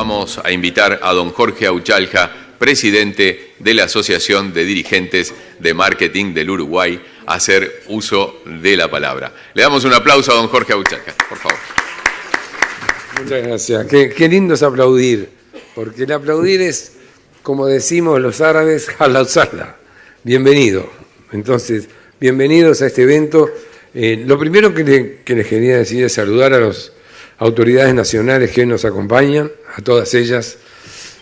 vamos a invitar a don Jorge Auchalja, presidente de la Asociación de Dirigentes de Marketing del Uruguay, a hacer uso de la palabra. Le damos un aplauso a don Jorge Auchalja, por favor. Muchas gracias. Qué lindo es aplaudir, porque el aplaudir es, como decimos los árabes, halal. Bienvenido. Entonces, bienvenidos a este evento. Lo primero que les quería decir es saludar a las autoridades nacionales que hoy nos acompañan, a todas ellas,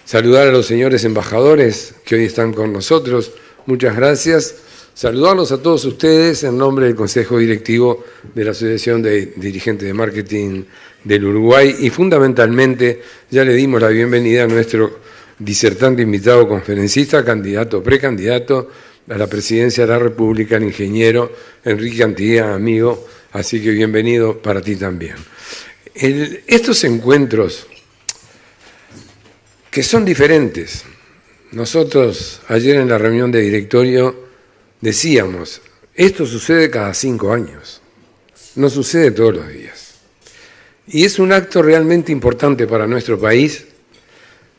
saludar a los señores embajadores que hoy están con nosotros, muchas gracias, saludarlos a todos ustedes en nombre del Consejo Directivo de la Asociación de Dirigentes de Marketing del Uruguay y fundamentalmente ya le dimos la bienvenida a nuestro disertante invitado conferencista, candidato, precandidato a la presidencia de la República, el ingeniero Enrique Antía, amigo, así que bienvenido para ti también. Estos encuentros que son diferentes, nosotros ayer en la reunión de directorio decíamos, esto sucede cada 5 años, no sucede todos los días. Y es un acto realmente importante para nuestro país,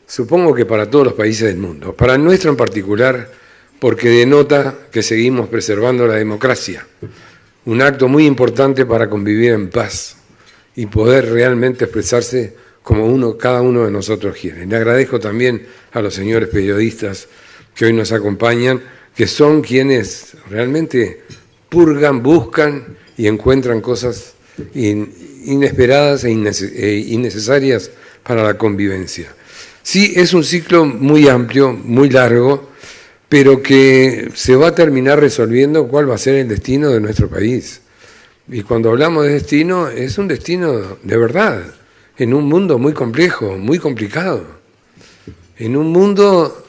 supongo que para todos los países del mundo, para el nuestro en particular, porque denota que seguimos preservando la democracia, un acto muy importante para convivir en paz y poder realmente expresarse como cada uno de nosotros quiere. Le agradezco también a los señores periodistas que hoy nos acompañan, que son quienes realmente purgan, buscan y encuentran cosas inesperadas e innecesarias para la convivencia. Sí, es un ciclo muy amplio, muy largo, pero que se va a terminar resolviendo cuál va a ser el destino de nuestro país. Y cuando hablamos de destino, es un destino de verdad, en un mundo muy complejo, muy complicado. En un mundo,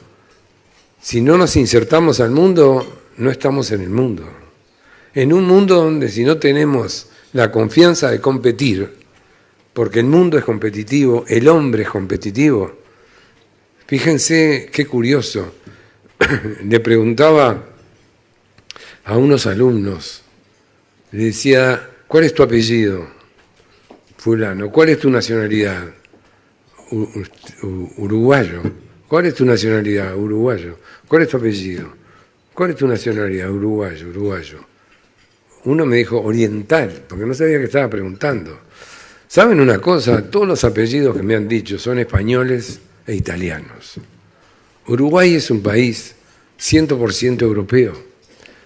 si no nos insertamos al mundo, no estamos en el mundo. En un mundo donde si no tenemos la confianza de competir, porque el mundo es competitivo, el hombre es competitivo. Fíjense qué curioso. Le preguntaba a unos alumnos, le decía, ¿cuál es tu apellido? Fulano. ¿Cuál es tu nacionalidad? Uruguayo. ¿Cuál es tu nacionalidad? Uruguayo. ¿Cuál es tu apellido? ¿Cuál es tu nacionalidad? Uruguayo, uruguayo. Uno me dijo oriental, porque no sabía que estaba preguntando. ¿Saben una cosa? Todos los apellidos que me han dicho son españoles e italianos. Uruguay es un país 100% europeo.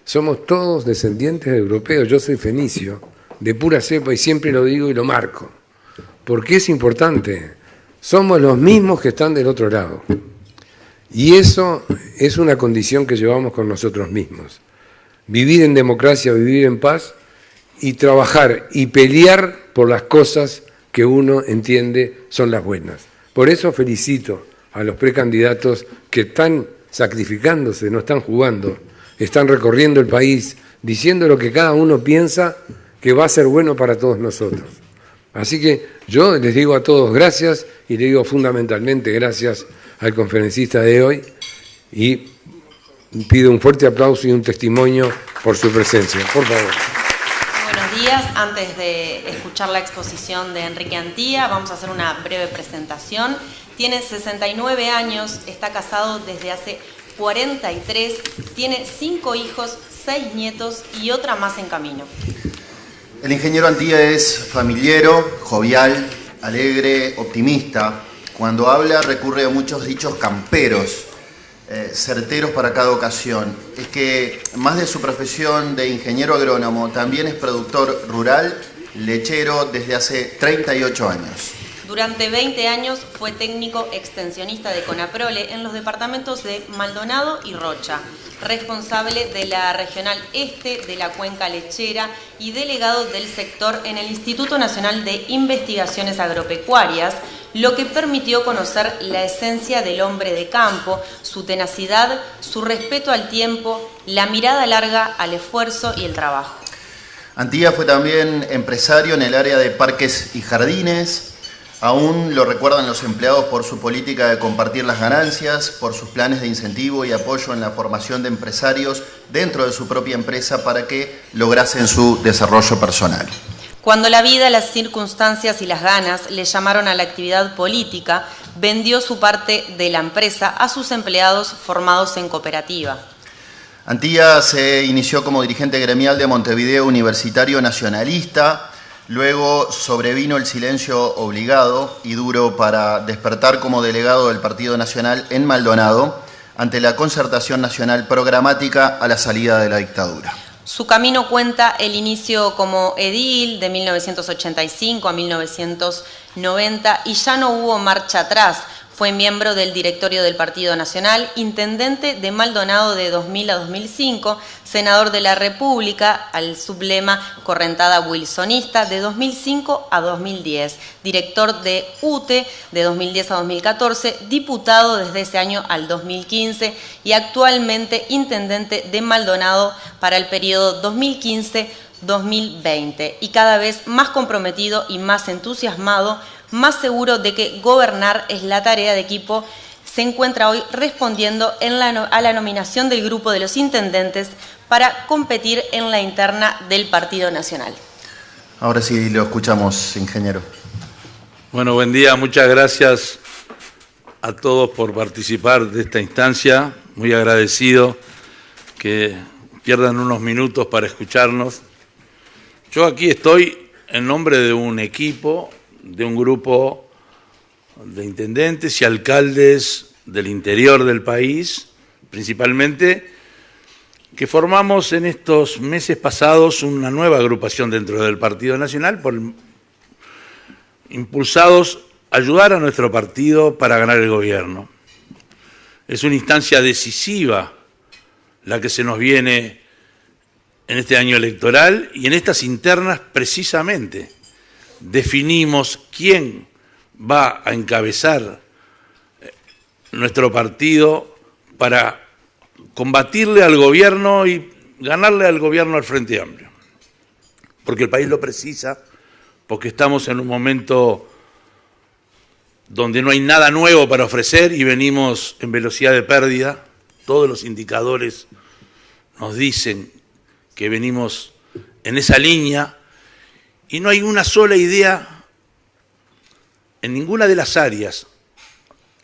Somos todos descendientes de europeos. Yo soy fenicio, de pura cepa, y siempre lo digo y lo marco. Porque es importante. Somos los mismos que están del otro lado. Y eso es una condición que llevamos con nosotros mismos. Vivir en democracia, vivir en paz y trabajar y pelear por las cosas que uno entiende son las buenas. Por eso felicito a los precandidatos que están sacrificándose, no están jugando, están recorriendo el país, diciendo lo que cada uno piensa que va a ser bueno para todos nosotros. Así que yo les digo a todos gracias y le digo fundamentalmente gracias al conferencista de hoy y pido un fuerte aplauso y un testimonio por su presencia. Por favor. Buenos días. Antes de escuchar la exposición de Enrique Antía, vamos a hacer una breve presentación. Tiene 69 años, está casado desde hace 43, tiene 5 hijos, 6 nietos y otra más en camino. El ingeniero Antía es familiero, jovial, alegre, optimista. Cuando habla recurre a muchos dichos camperos, certeros para cada ocasión. Es que, más de su profesión de ingeniero agrónomo, también es productor rural, lechero desde hace 38 años. Durante 20 años fue técnico extensionista de Conaprole en los departamentos de Maldonado y Rocha, responsable de la Regional Este de la Cuenca Lechera y delegado del sector en el Instituto Nacional de Investigaciones Agropecuarias, lo que permitió conocer la esencia del hombre de campo, su tenacidad, su respeto al tiempo, la mirada larga al esfuerzo y el trabajo. Antía fue también empresario en el área de parques y jardines. Aún lo recuerdan los empleados por su política de compartir las ganancias, por sus planes de incentivo y apoyo en la formación de empresarios dentro de su propia empresa para que lograsen su desarrollo personal. Cuando la vida, las circunstancias y las ganas le llamaron a la actividad política, vendió su parte de la empresa a sus empleados formados en cooperativa. Antía se inició como dirigente gremial de Montevideo Universitario Nacionalista, luego sobrevino el silencio obligado y duro para despertar como delegado del Partido Nacional en Maldonado ante la concertación nacional programática a la salida de la dictadura. Su camino cuenta el inicio como edil de 1985 a 1990 y ya no hubo marcha atrás. Fue miembro del directorio del Partido Nacional, intendente de Maldonado de 2000 a 2005, senador de la República al sublema correntada wilsonista de 2005 a 2010, director de UTE de 2010 a 2014, diputado desde ese año al 2015 y actualmente intendente de Maldonado para el periodo 2015-2020 y cada vez más comprometido y más entusiasmado, más seguro de que gobernar es la tarea de equipo, se encuentra hoy respondiendo a la nominación del grupo de los intendentes para competir en la interna del Partido Nacional. Ahora sí lo escuchamos, ingeniero. Bueno, buen día, muchas gracias a todos por participar de esta instancia, muy agradecido que pierdan unos minutos para escucharnos. Yo aquí estoy en nombre de un equipo, de un grupo de intendentes y alcaldes del interior del país, principalmente, que formamos en estos meses pasados una nueva agrupación dentro del Partido Nacional, impulsados a ayudar a nuestro partido para ganar el gobierno. Es una instancia decisiva la que se nos viene en este año electoral y en estas internas precisamente definimos quién va a encabezar nuestro partido para combatirle al gobierno y ganarle al gobierno al Frente Amplio. Porque el país lo precisa, porque estamos en un momento donde no hay nada nuevo para ofrecer y venimos en velocidad de pérdida. Todos los indicadores nos dicen que venimos en esa línea. Y no hay una sola idea en ninguna de las áreas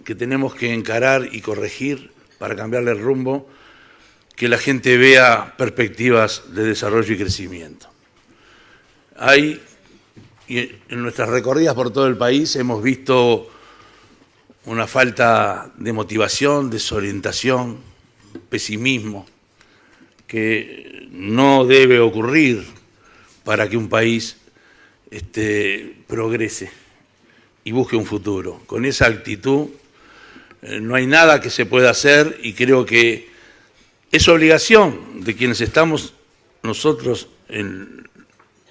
que tenemos que encarar y corregir para cambiarle el rumbo, que la gente vea perspectivas de desarrollo y crecimiento. En nuestras recorridas por todo el país hemos visto una falta de motivación, desorientación, pesimismo, que no debe ocurrir para que un país progrese y busque un futuro. Con esa actitud no hay nada que se pueda hacer y creo que es obligación de quienes estamos nosotros en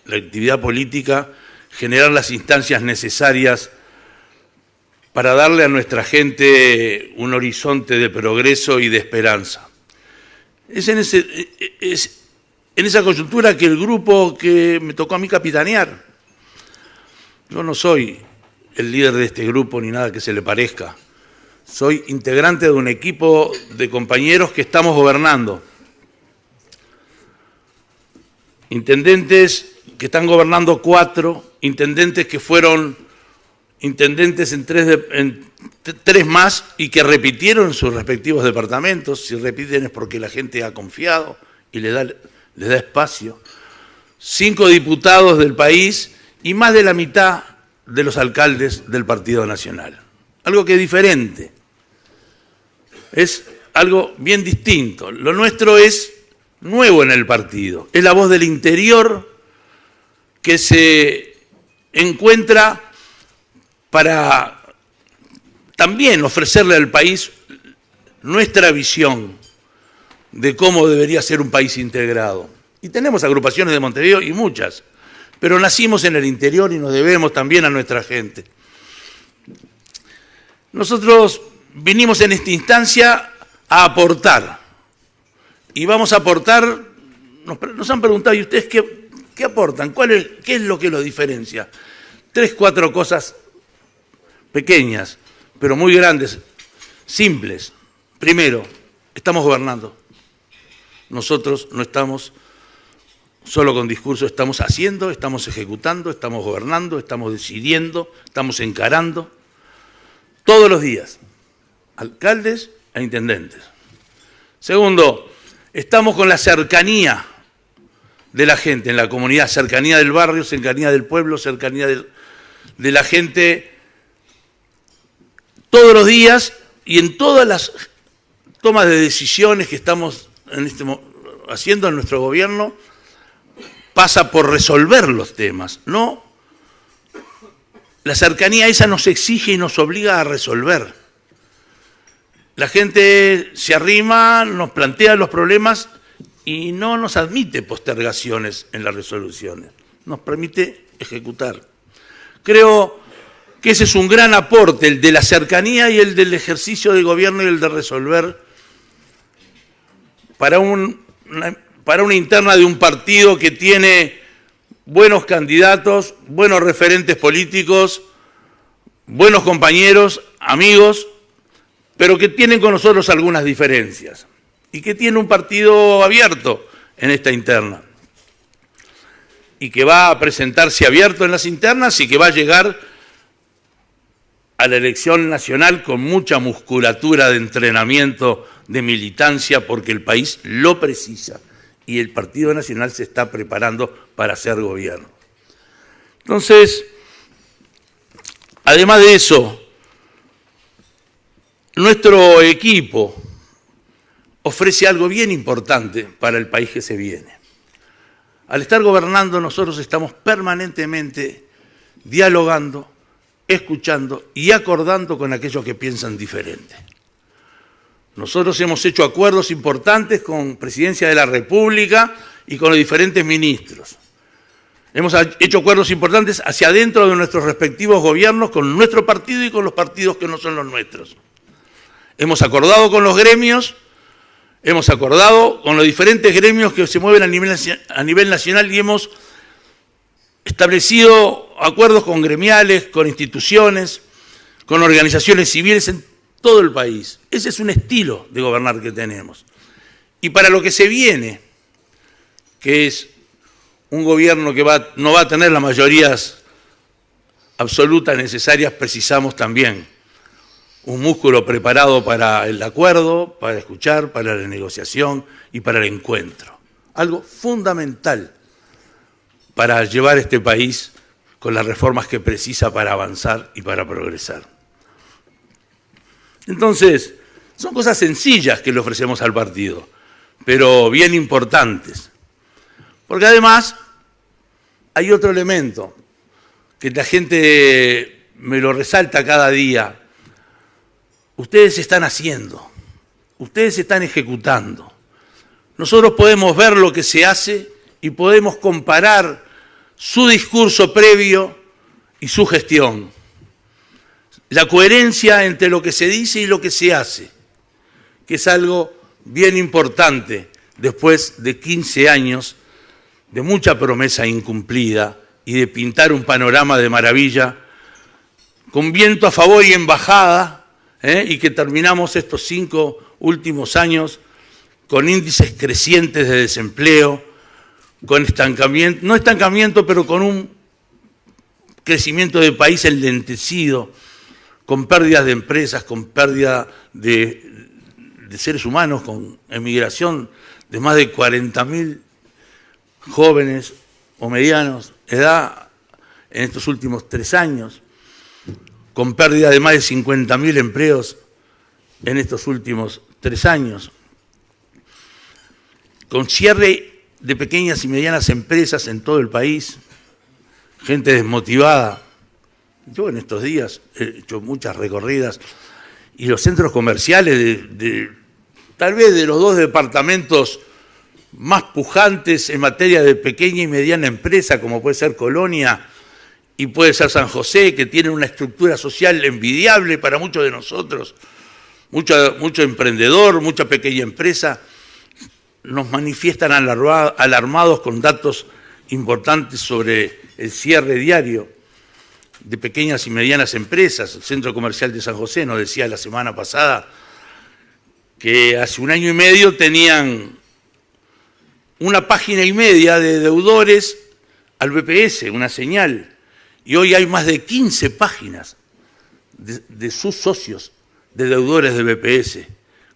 la actividad política generar las instancias necesarias para darle a nuestra gente un horizonte de progreso y de esperanza. Es en esa coyuntura que el grupo que me tocó a mí capitanear, yo no soy el líder de este grupo ni nada que se le parezca. Soy integrante de un equipo de compañeros que estamos gobernando. Intendentes que están gobernando 4, intendentes que fueron intendentes en 3 más y que repitieron sus respectivos departamentos. Si repiten es porque la gente ha confiado y les da espacio. 5 diputados del país y más de la mitad de los alcaldes del Partido Nacional. Algo que es diferente, es algo bien distinto. Lo nuestro es nuevo en el partido, es la voz del interior que se encuentra para también ofrecerle al país nuestra visión de cómo debería ser un país integrado. Y tenemos agrupaciones de Montevideo y muchas, pero nacimos en el interior y nos debemos también a nuestra gente. Nosotros vinimos en esta instancia a aportar, y vamos a aportar, nos han preguntado, ¿y ustedes qué aportan? ¿Qué es lo que los diferencia? 3, 4 cosas pequeñas, pero muy grandes, simples. Primero, estamos gobernando. Nosotros no estamos solo con discurso estamos haciendo, estamos ejecutando, estamos gobernando, estamos decidiendo, estamos encarando, todos los días, alcaldes e intendentes. Segundo, estamos con la cercanía de la gente en la comunidad, cercanía del barrio, cercanía del pueblo, cercanía de la gente, todos los días y en todas las tomas de decisiones que estamos haciendo en nuestro gobierno, pasa por resolver los temas, ¿no? La cercanía esa nos exige y nos obliga a resolver. La gente se arrima, nos plantea los problemas y no nos admite postergaciones en las resoluciones, nos permite ejecutar. Creo que ese es un gran aporte, el de la cercanía y el del ejercicio de gobierno y el de resolver para una interna de un partido que tiene buenos candidatos, buenos referentes políticos, buenos compañeros, amigos, pero que tienen con nosotros algunas diferencias y que tiene un partido abierto en esta interna y que va a presentarse abierto en las internas y que va a llegar a la elección nacional con mucha musculatura de entrenamiento, de militancia, porque el país lo precisa y el Partido Nacional se está preparando para hacer gobierno. Entonces, además de eso, nuestro equipo ofrece algo bien importante para el país que se viene. Al estar gobernando, nosotros estamos permanentemente dialogando, escuchando y acordando con aquellos que piensan diferente. Nosotros hemos hecho acuerdos importantes con Presidencia de la República y con los diferentes ministros. Hemos hecho acuerdos importantes hacia adentro de nuestros respectivos gobiernos con nuestro partido y con los partidos que no son los nuestros. Hemos acordado con los gremios, hemos acordado con los diferentes gremios que se mueven a nivel nacional y hemos establecido acuerdos con gremiales, con instituciones, con organizaciones civiles en todo el país. Ese es un estilo de gobernar que tenemos. Y para lo que se viene, que es un gobierno que no va a tener las mayorías absolutas necesarias, precisamos también un músculo preparado para el acuerdo, para escuchar, para la negociación y para el encuentro. Algo fundamental para llevar este país con las reformas que precisa para avanzar y para progresar. Entonces, son cosas sencillas que le ofrecemos al partido, pero bien importantes. Porque además hay otro elemento que la gente me lo resalta cada día. Ustedes están haciendo, ustedes están ejecutando. Nosotros podemos ver lo que se hace y podemos comparar su discurso previo y su gestión. La coherencia entre lo que se dice y lo que se hace, que es algo bien importante después de 15 años de mucha promesa incumplida y de pintar un panorama de maravilla con viento a favor y en bajada, y que terminamos estos 5 últimos años con índices crecientes de desempleo, con estancamiento, no estancamiento, pero con un crecimiento de país enlentecido, con pérdidas de empresas, con pérdida de seres humanos, con emigración de más de 40.000 jóvenes o medianos edad en estos últimos 3 años, con pérdida de más de 50.000 empleos en estos últimos 3 años, con cierre de pequeñas y medianas empresas en todo el país, gente desmotivada. Yo en estos días he hecho muchas recorridas y los centros comerciales tal vez de los 2 departamentos más pujantes en materia de pequeña y mediana empresa, como puede ser Colonia y puede ser San José, que tienen una estructura social envidiable para muchos de nosotros, mucho emprendedor, mucha pequeña empresa, nos manifiestan alarmados con datos importantes sobre el cierre diario de pequeñas y medianas empresas. El Centro Comercial de San José nos decía la semana pasada que hace 1 año y medio tenían una página y media de deudores al BPS, una señal. Y hoy hay más de 15 páginas de sus socios, de deudores del BPS.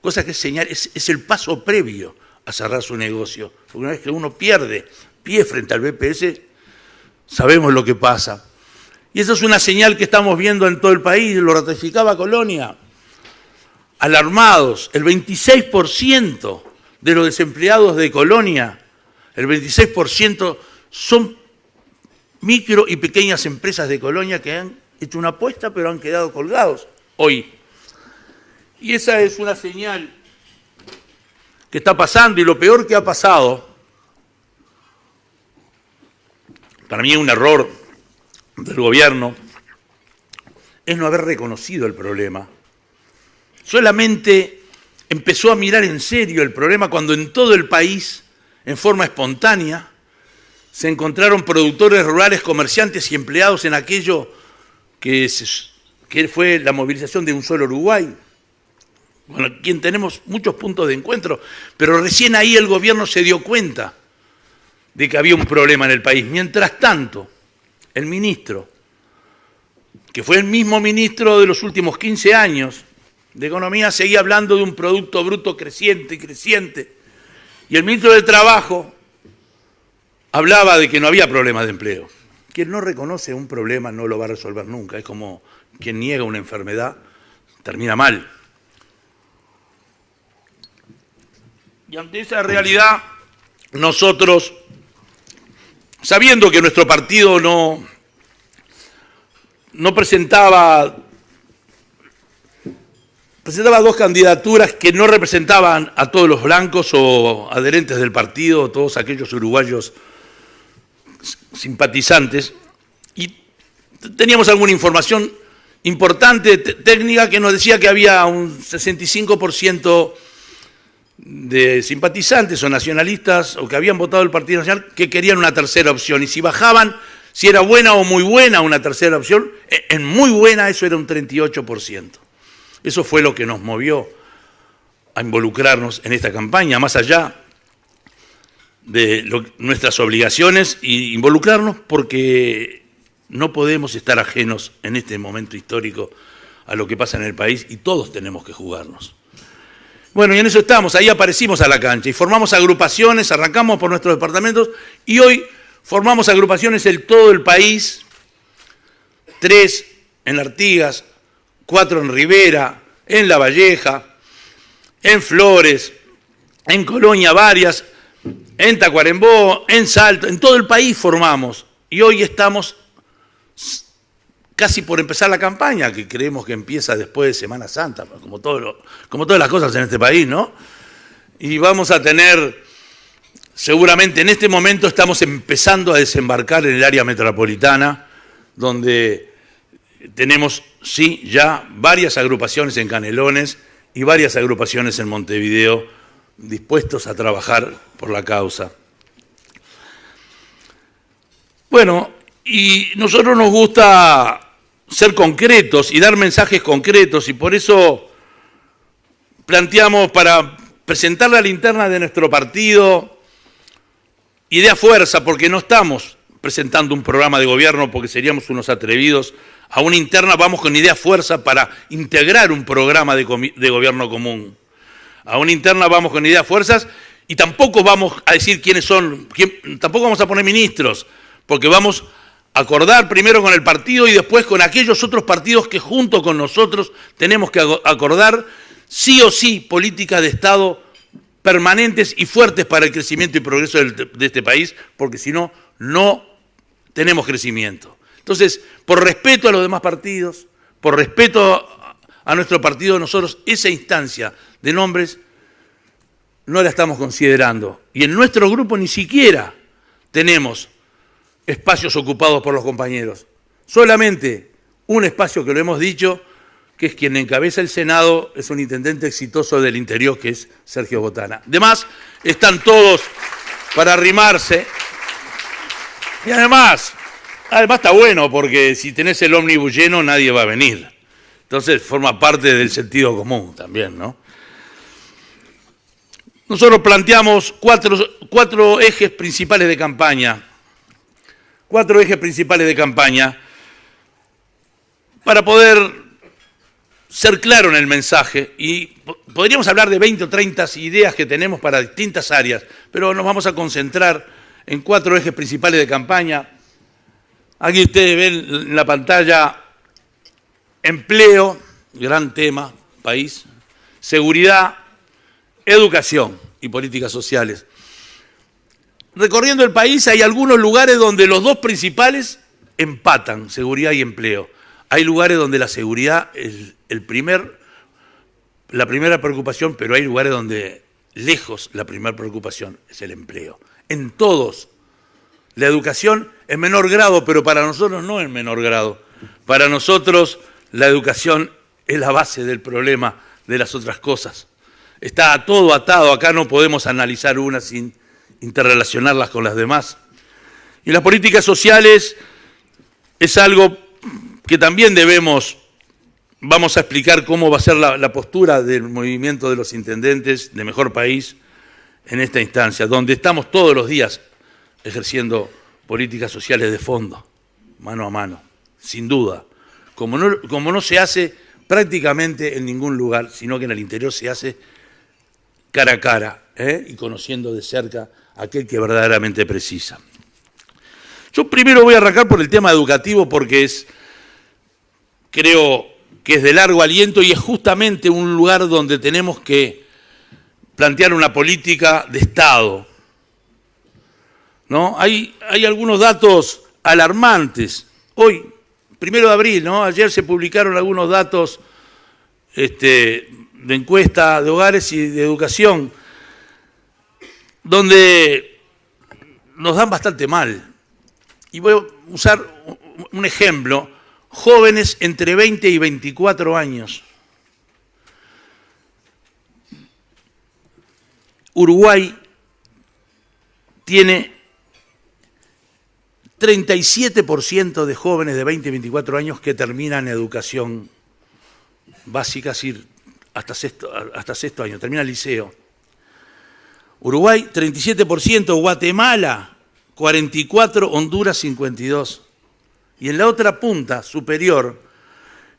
Cosa que es el paso previo a cerrar su negocio. Porque una vez que uno pierde pie frente al BPS, sabemos lo que pasa. Y esa es una señal que estamos viendo en todo el país, lo ratificaba Colonia. Alarmados, el 26% de los desempleados de Colonia, el 26% son micro y pequeñas empresas de Colonia que han hecho una apuesta pero han quedado colgados hoy. Y esa es una señal que está pasando, y lo peor que ha pasado, para mí es un error del gobierno, es no haber reconocido el problema. Solamente empezó a mirar en serio el problema cuando en todo el país, en forma espontánea, se encontraron productores rurales, comerciantes y empleados en aquello que fue la movilización de Un Solo Uruguay, con quien tenemos muchos puntos de encuentro, pero recién ahí el gobierno se dio cuenta de que había un problema en el país. Mientras tanto, el ministro, que fue el mismo ministro de los últimos 15 años de Economía, seguía hablando de un Producto Bruto creciente y creciente, y el ministro de Trabajo hablaba de que no había problema de empleo. Quien no reconoce un problema no lo va a resolver nunca. Es como quien niega una enfermedad, termina mal. Y ante esa realidad, nosotros, sabiendo que nuestro partido no presentaba dos candidaturas que no representaban a todos los blancos o adherentes del partido, todos aquellos uruguayos simpatizantes, y teníamos alguna información importante, técnica, que nos decía que había un 65% de simpatizantes o nacionalistas o que habían votado el Partido Nacional que querían una tercera opción, y si bajaban, si era buena o muy buena una tercera opción, en muy buena eso era un 38%. Eso fue lo que nos movió a involucrarnos en esta campaña, más allá de nuestras obligaciones, y involucrarnos porque no podemos estar ajenos en este momento histórico a lo que pasa en el país, y todos tenemos que jugarnos. Bueno, y en eso estamos, ahí aparecimos a la cancha y formamos agrupaciones, arrancamos por nuestros departamentos y hoy formamos agrupaciones en todo el país, 3 en Artigas, 4 en Rivera, en La Valleja, en Flores, en Colonia varias, en Tacuarembó, en Salto, en todo el país formamos. Y hoy estamos casi por empezar la campaña, que creemos que empieza después de Semana Santa, como todas las cosas en este país, ¿no? Y vamos a tener, seguramente en este momento estamos empezando a desembarcar en el área metropolitana, donde tenemos, sí, ya varias agrupaciones en Canelones y varias agrupaciones en Montevideo dispuestos a trabajar por la causa. Bueno, y nosotros nos gusta ser concretos y dar mensajes concretos, y por eso planteamos, para presentar la linterna de nuestro partido, Idea Fuerza, porque no estamos presentando un programa de gobierno porque seríamos unos atrevidos. A una interna vamos con Idea Fuerza para integrar un programa de gobierno común. A una interna vamos con Ideas Fuerzas, y tampoco vamos a decir quiénes son, tampoco vamos a poner ministros, porque vamos a acordar primero con el partido y después con aquellos otros partidos que junto con nosotros tenemos que acordar sí o sí políticas de Estado permanentes y fuertes para el crecimiento y progreso de este país, porque si no, no tenemos crecimiento. Entonces, por respeto a los demás partidos, por respeto a nuestro partido, nosotros esa instancia de nombres no la estamos considerando. Y en nuestro grupo ni siquiera tenemos espacios ocupados por los compañeros. Solamente un espacio que lo hemos dicho, que es quien encabeza el Senado, es un intendente exitoso del interior, que es Sergio Botana. Además, están todos para arrimarse. Y además está bueno, porque si tenés el ómnibus lleno, nadie va a venir. Entonces forma parte del sentido común también, ¿no? Nosotros planteamos cuatro ejes principales de campaña. 4 ejes principales de campaña para poder ser claro en el mensaje. Y podríamos hablar de 20 o 30 ideas que tenemos para distintas áreas, pero nos vamos a concentrar en 4 ejes principales de campaña. Aquí ustedes ven en la pantalla empleo, gran tema, país, seguridad, educación y políticas sociales. Recorriendo el país hay algunos lugares donde los 2 principales empatan, seguridad y empleo. Hay lugares donde la seguridad es la primera preocupación, pero hay lugares donde lejos la primera preocupación es el empleo. En todos. La educación en menor grado, pero para nosotros no en menor grado. Para nosotros la educación es la base del problema de las otras cosas. Está todo atado, acá no podemos analizar una sin interrelacionarlas con las demás. Y las políticas sociales es algo que también vamos a explicar cómo va a ser la postura del movimiento de los intendentes de Mejor País en esta instancia, donde estamos todos los días ejerciendo políticas sociales de fondo, mano a mano, sin duda, como no se hace prácticamente en ningún lugar, sino que en el interior se hace cara a cara, y conociendo de cerca a aquel que verdaderamente precisa. Yo primero voy a arrancar por el tema educativo porque creo que es de largo aliento y es justamente un lugar donde tenemos que plantear una política de Estado, ¿no? Hay algunos datos alarmantes. Hoy, 1 de abril, ¿no? Ayer se publicaron algunos datos de encuesta de hogares y de educación, donde nos dan bastante mal. Y voy a usar un ejemplo. Jóvenes entre 20 y 24 años. Uruguay tiene 37% de jóvenes de 20 y 24 años que terminan educación básica, hasta sexto año, termina el liceo. Uruguay, 37%, Guatemala, 44%, Honduras, 52%. Y en la otra punta superior,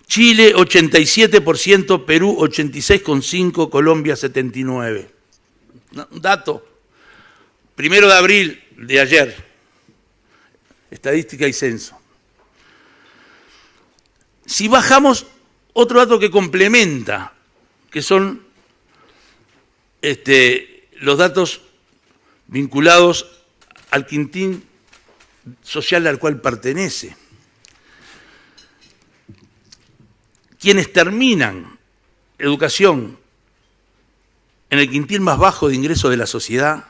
Chile, 87%, Perú, 86,5%, Colombia, 79%. Un dato, 1 de abril de ayer, estadística y censo. Si bajamos, otro dato que complementa, que son los datos vinculados al quintil social al cual pertenece. Quienes terminan educación en el quintil más bajo de ingresos de la sociedad,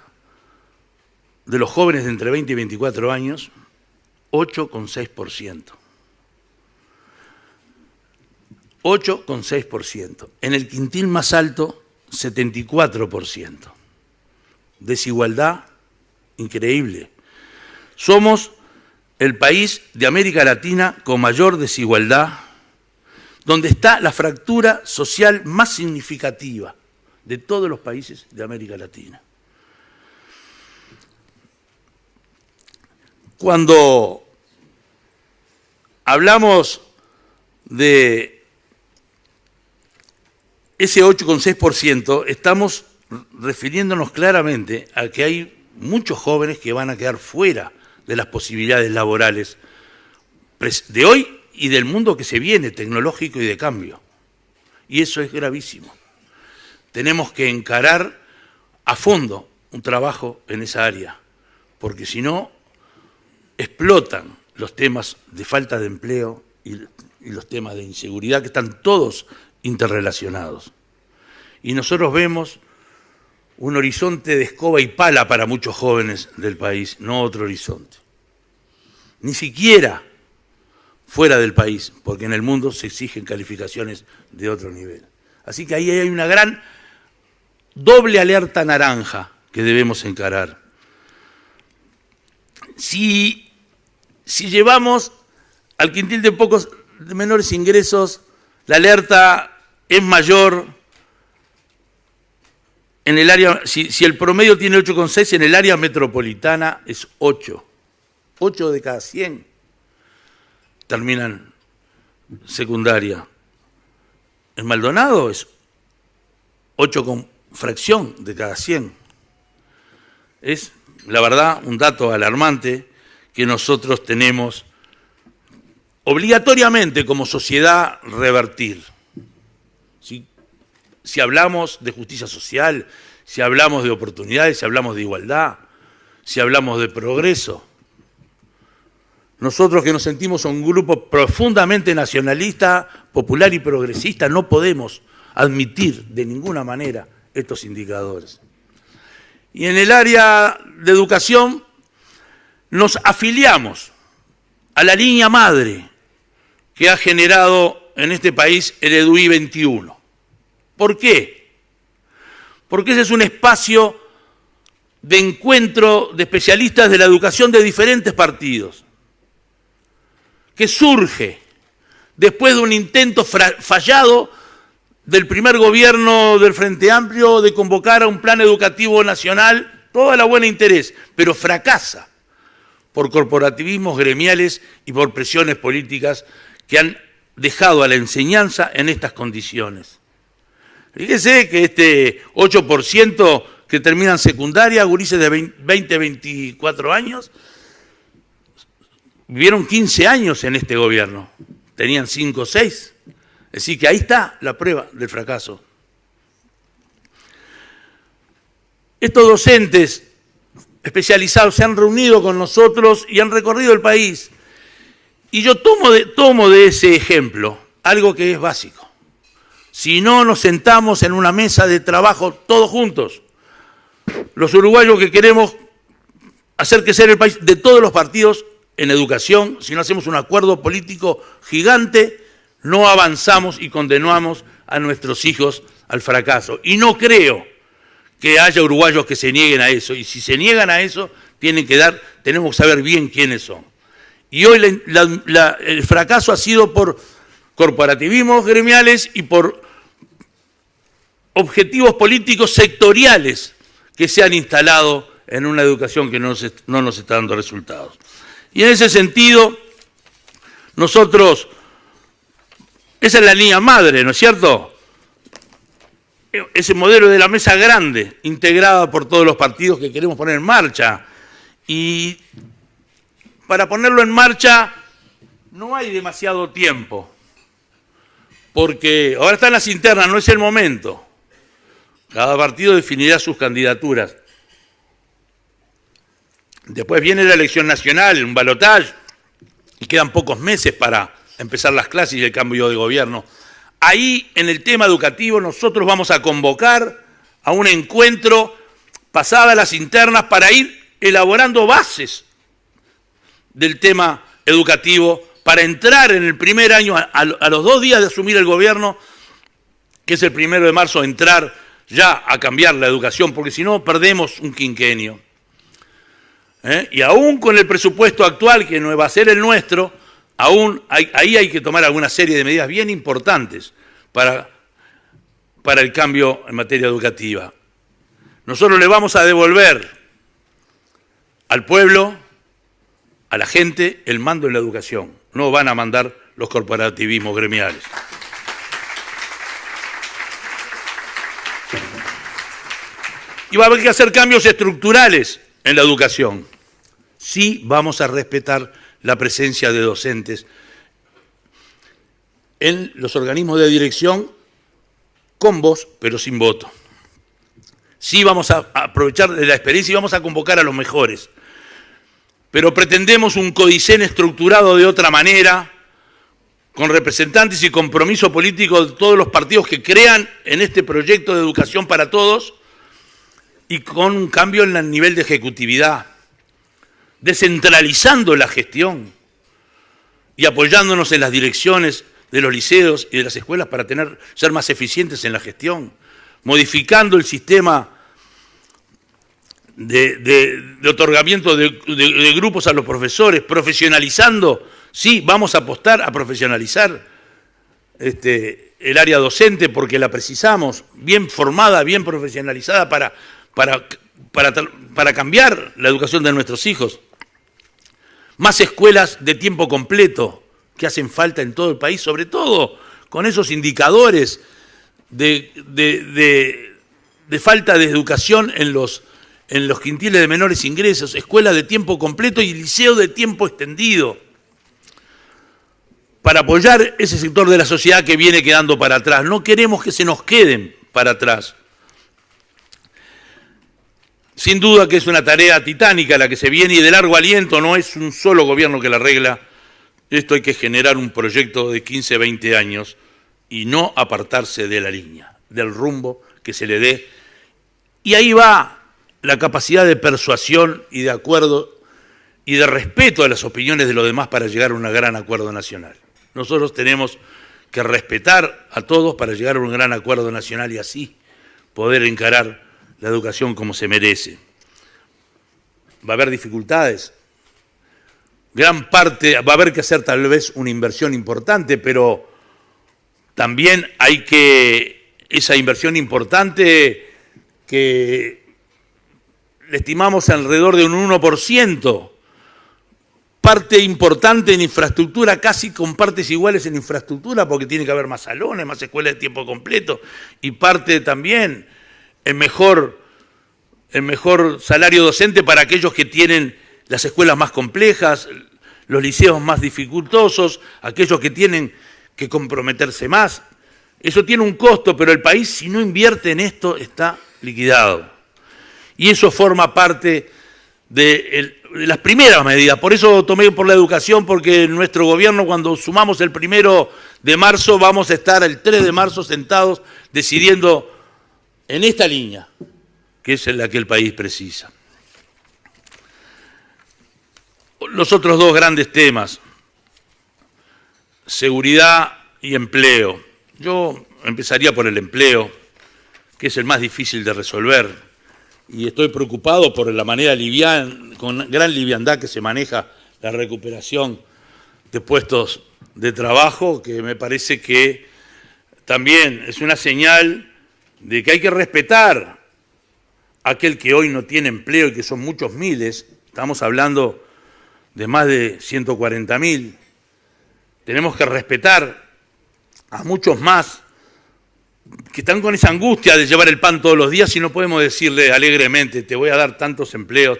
de los jóvenes de entre 20 y 24 años, 8,6%. 8,6%. En el quintil más alto, 74%. Desigualdad increíble. Somos el país de América Latina con mayor desigualdad, donde está la fractura social más significativa de todos los países de América Latina. Cuando hablamos de ese 8,6%, estamos refiriéndonos claramente a que hay muchos jóvenes que van a quedar fuera de las posibilidades laborales de hoy y del mundo que se viene, tecnológico y de cambio. Y eso es gravísimo. Tenemos que encarar a fondo un trabajo en esa área, porque si no, explotan los temas de falta de empleo y los temas de inseguridad, que están todos interrelacionados. Y nosotros vemos un horizonte de escoba y pala para muchos jóvenes del país, no otro horizonte. Ni siquiera fuera del país, porque en el mundo se exigen calificaciones de otro nivel. Así que ahí hay una gran doble alerta naranja que debemos encarar. Si llevamos al quintil de menores ingresos, la alerta es mayor en el área, si el promedio tiene 8,6, en el área metropolitana es 8. 8 de cada 100 terminan secundaria. En Maldonado es 8 con fracción de cada 100. Es, la verdad, un dato alarmante que nosotros tenemos obligatoriamente como sociedad revertir. Si hablamos de justicia social, si hablamos de oportunidades, si hablamos de igualdad, si hablamos de progreso. Nosotros que nos sentimos un grupo profundamente nacionalista, popular y progresista, no podemos admitir de ninguna manera estos indicadores. Y en el área de educación nos afiliamos a la línea madre que ha generado en este país el EDUI 21. ¿Por qué? Porque ese es un espacio de encuentro de especialistas de la educación de diferentes partidos, que surge después de un intento fallado del primer gobierno del Frente Amplio de convocar a un plan educativo nacional, toda la buena interés, pero fracasa por corporativismos gremiales y por presiones políticas que han dejado a la enseñanza en estas condiciones. Fíjese que este 8% que terminan secundaria, gurises de 20, 24 años, vivieron 15 años en este gobierno, tenían 5 o 6. Es decir, que ahí está la prueba del fracaso. Estos docentes especializados se han reunido con nosotros y han recorrido el país. Y yo tomo de ese ejemplo algo que es básico. Si no nos sentamos en una mesa de trabajo todos juntos, los uruguayos que queremos hacer crecer el país de todos los partidos en educación, si no hacemos un acuerdo político gigante, no avanzamos y condenamos a nuestros hijos al fracaso. Y no creo que haya uruguayos que se nieguen a eso. Y si se niegan a eso, tenemos que saber bien quiénes son. Y hoy el fracaso ha sido por corporativismos gremiales y por objetivos políticos sectoriales que se han instalado en una educación que no nos está dando resultados. Y en ese sentido, nosotros, esa es la línea madre, ¿no es cierto? Ese modelo de la mesa grande, integrada por todos los partidos que queremos poner en marcha. Y para ponerlo en marcha no hay demasiado tiempo, porque ahora están las internas, no es el momento. Cada partido definirá sus candidaturas. Después viene la elección nacional, un balotaje, y quedan pocos meses para empezar las clases y el cambio de gobierno. Ahí, en el tema educativo, nosotros vamos a convocar a un encuentro pasadas las internas para ir elaborando bases del tema educativo para entrar en el primer año, a los 2 días de asumir el gobierno, que es el 1 de marzo, entrar ya a cambiar la educación, porque si no perdemos un quinquenio. Y aún con el presupuesto actual, que no va a ser el nuestro, ahí hay que tomar alguna serie de medidas bien importantes para el cambio en materia educativa. Nosotros le vamos a devolver al pueblo, a la gente, el mando en la educación. No van a mandar los corporativismos gremiales. Y va a haber que hacer cambios estructurales en la educación. Sí vamos a respetar la presencia de docentes en los organismos de dirección con voz, pero sin voto. Sí vamos a aprovechar de la experiencia y vamos a convocar a los mejores. Pero pretendemos un CODICEN estructurado de otra manera, con representantes y compromiso político de todos los partidos que crean en este proyecto de educación para todos y con un cambio en el nivel de ejecutividad, descentralizando la gestión y apoyándonos en las direcciones de los liceos y de las escuelas para ser más eficientes en la gestión, modificando el sistema de otorgamiento de grupos a los profesores, profesionalizando. Sí, vamos a apostar a profesionalizar el área docente porque la precisamos, bien formada, bien profesionalizada para cambiar la educación de nuestros hijos. Más escuelas de tiempo completo que hacen falta en todo el país, sobre todo con esos indicadores de falta de educación en los quintiles de menores ingresos, escuelas de tiempo completo y liceo de tiempo extendido, para apoyar ese sector de la sociedad que viene quedando para atrás. No queremos que se nos queden para atrás. Sin duda que es una tarea titánica la que se viene y de largo aliento, no es un solo gobierno que la arregla. Esto hay que generar un proyecto de 15, 20 años y no apartarse de la línea, del rumbo que se le dé. Y ahí va la capacidad de persuasión y de acuerdo y de respeto a las opiniones de los demás para llegar a un gran acuerdo nacional. Nosotros tenemos que respetar a todos para llegar a un gran acuerdo nacional y así poder encarar la educación como se merece. Va a haber dificultades. Gran parte, va a haber que hacer tal vez una inversión importante, pero también hay que, esa inversión importante que le estimamos alrededor de un 1%, parte importante en infraestructura, casi con partes iguales en infraestructura, porque tiene que haber más salones, más escuelas de tiempo completo, y parte también en mejor salario docente para aquellos que tienen las escuelas más complejas, los liceos más dificultosos, aquellos que tienen que comprometerse más. Eso tiene un costo, pero el país, si no invierte en esto, está liquidado. Y eso forma parte de las primeras medidas. Por eso tomé por la educación, porque en nuestro gobierno, cuando sumamos el 1 de marzo, vamos a estar el 3 de marzo sentados decidiendo en esta línea, que es la que el país precisa. Los otros dos grandes temas, seguridad y empleo. Yo empezaría por el empleo, que es el más difícil de resolver, y estoy preocupado por la manera con gran liviandad que se maneja la recuperación de puestos de trabajo, que me parece que también es una señal de que hay que respetar a aquel que hoy no tiene empleo y que son muchos miles. Estamos hablando de más de 140.000. Tenemos que respetar a muchos más que están con esa angustia de llevar el pan todos los días y no podemos decirle alegremente, te voy a dar tantos empleos,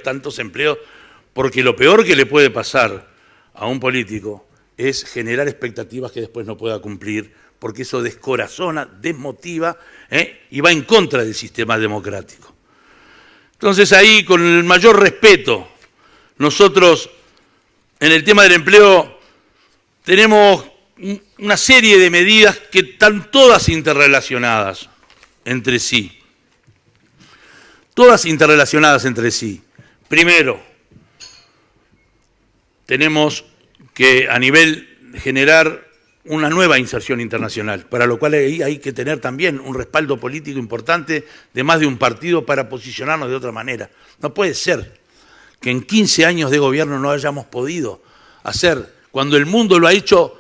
porque lo peor que le puede pasar a un político es generar expectativas que después no pueda cumplir, porque eso descorazona, desmotiva y va en contra del sistema democrático. Entonces ahí, con el mayor respeto, nosotros en el tema del empleo tenemos una serie de medidas que están todas interrelacionadas entre sí. Todas interrelacionadas entre sí. Primero, tenemos que a nivel generar una nueva inserción internacional, para lo cual hay que tener también un respaldo político importante de más de un partido para posicionarnos de otra manera. No puede ser que en 15 años de gobierno no hayamos podido hacer, cuando el mundo lo ha hecho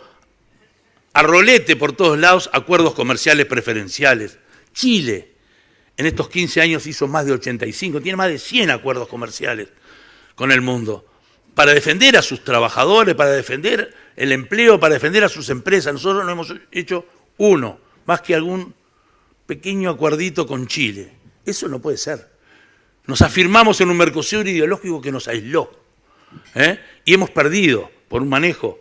a rolete por todos lados, acuerdos comerciales preferenciales. Chile en estos 15 años hizo más de 85, tiene más de 100 acuerdos comerciales con el mundo, para defender a sus trabajadores, para defender el empleo, para defender a sus empresas. Nosotros no hemos hecho uno, más que algún pequeño acuerdito con Chile. Eso no puede ser. Nos afirmamos en un Mercosur ideológico que nos aisló, y hemos perdido por un manejo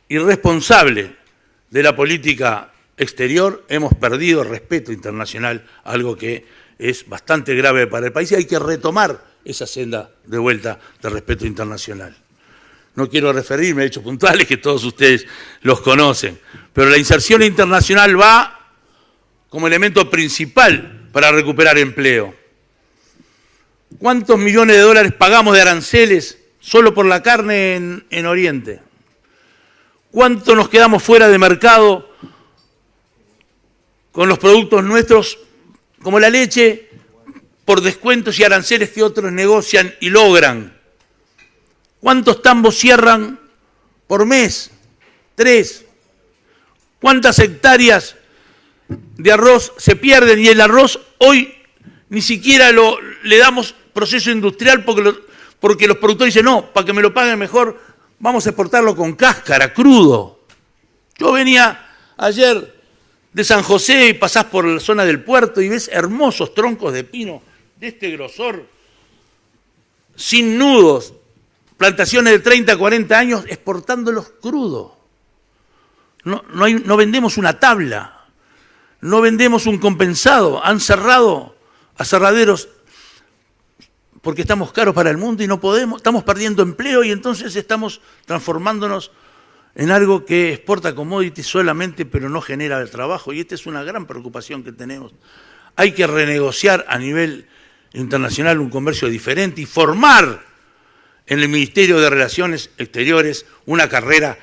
irresponsable de la política exterior, hemos perdido respeto internacional, algo que es bastante grave para el país, y hay que retomar esa senda de vuelta de respeto internacional. No quiero referirme a hechos puntuales que todos ustedes los conocen, pero la inserción internacional va como elemento principal para recuperar empleo. ¿Cuántos millones de dólares pagamos de aranceles solo por la carne en Oriente? ¿Cuánto nos quedamos fuera de mercado con los productos nuestros, como la leche, por descuentos y aranceles que otros negocian y logran? ¿Cuántos tambos cierran por mes? 3. ¿Cuántas hectáreas de arroz se pierden y el arroz hoy ni siquiera le damos proceso industrial porque los productores dicen, no, para que me lo paguen mejor, vamos a exportarlo con cáscara, crudo. Yo venía ayer de San José y pasás por la zona del puerto y ves hermosos troncos de pino de este grosor, sin nudos, plantaciones de 30, 40 años, exportándolos crudos. No vendemos una tabla, no vendemos un compensado. Han cerrado aserraderos porque estamos caros para el mundo y no podemos, estamos perdiendo empleo y entonces estamos transformándonos en algo que exporta commodities solamente, pero no genera el trabajo. Y esta es una gran preocupación que tenemos. Hay que renegociar a nivel internacional un comercio diferente y formar en el Ministerio de Relaciones Exteriores una carrera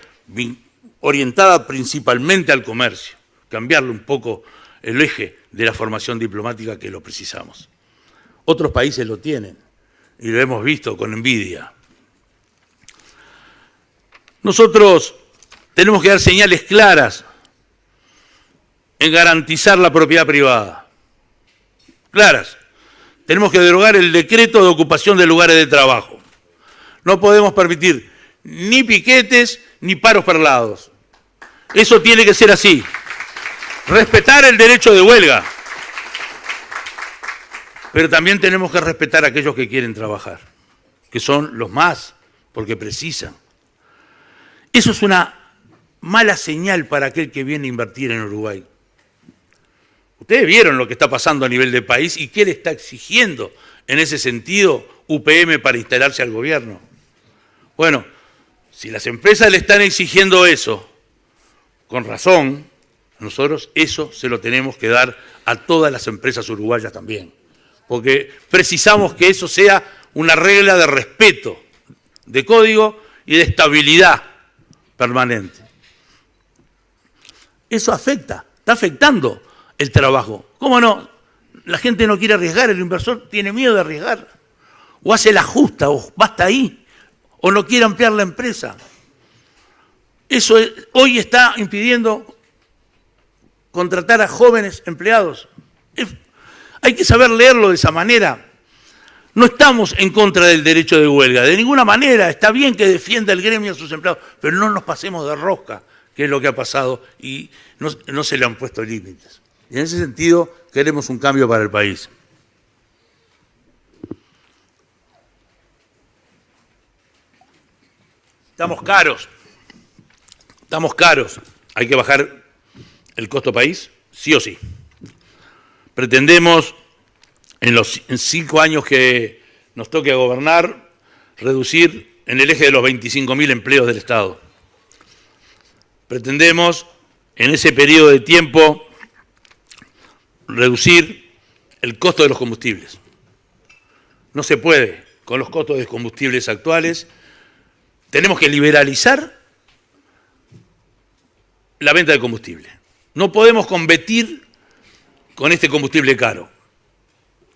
orientada principalmente al comercio, cambiarle un poco el eje de la formación diplomática que lo precisamos. Otros países lo tienen y lo hemos visto con envidia. Nosotros tenemos que dar señales claras en garantizar la propiedad privada. Claras. Tenemos que derogar el decreto de ocupación de lugares de trabajo. No podemos permitir ni piquetes ni paros perlados. Eso tiene que ser así. Respetar el derecho de huelga. Pero también tenemos que respetar a aquellos que quieren trabajar, que son los más, porque precisan. Eso es una mala señal para aquel que viene a invertir en Uruguay. Ustedes vieron lo que está pasando a nivel de país y qué le está exigiendo en ese sentido UPM para instalarse al gobierno. Bueno, si las empresas le están exigiendo eso, con razón, nosotros eso se lo tenemos que dar a todas las empresas uruguayas también, porque precisamos que eso sea una regla de respeto, de código y de estabilidad permanente. Eso afecta, está afectando el trabajo. ¿Cómo no? La gente no quiere arriesgar, el inversor tiene miedo de arriesgar, o hace la justa, o basta ahí, o no quiere ampliar la empresa. Eso hoy está impidiendo contratar a jóvenes empleados. Hay que saber leerlo de esa manera. No estamos en contra del derecho de huelga, de ninguna manera. Está bien que defienda el gremio a sus empleados, pero no nos pasemos de rosca, que es lo que ha pasado, y no se le han puesto límites. Y en ese sentido queremos un cambio para el país. Estamos caros. Hay que bajar el costo país, sí o sí. Pretendemos, en 5 años que nos toque a gobernar, reducir en el eje de los 25.000 empleos del Estado. Pretendemos, en ese periodo de tiempo, reducir el costo de los combustibles. No se puede con los costos de combustibles actuales. Tenemos que liberalizar la venta de combustible. No podemos competir con este combustible caro.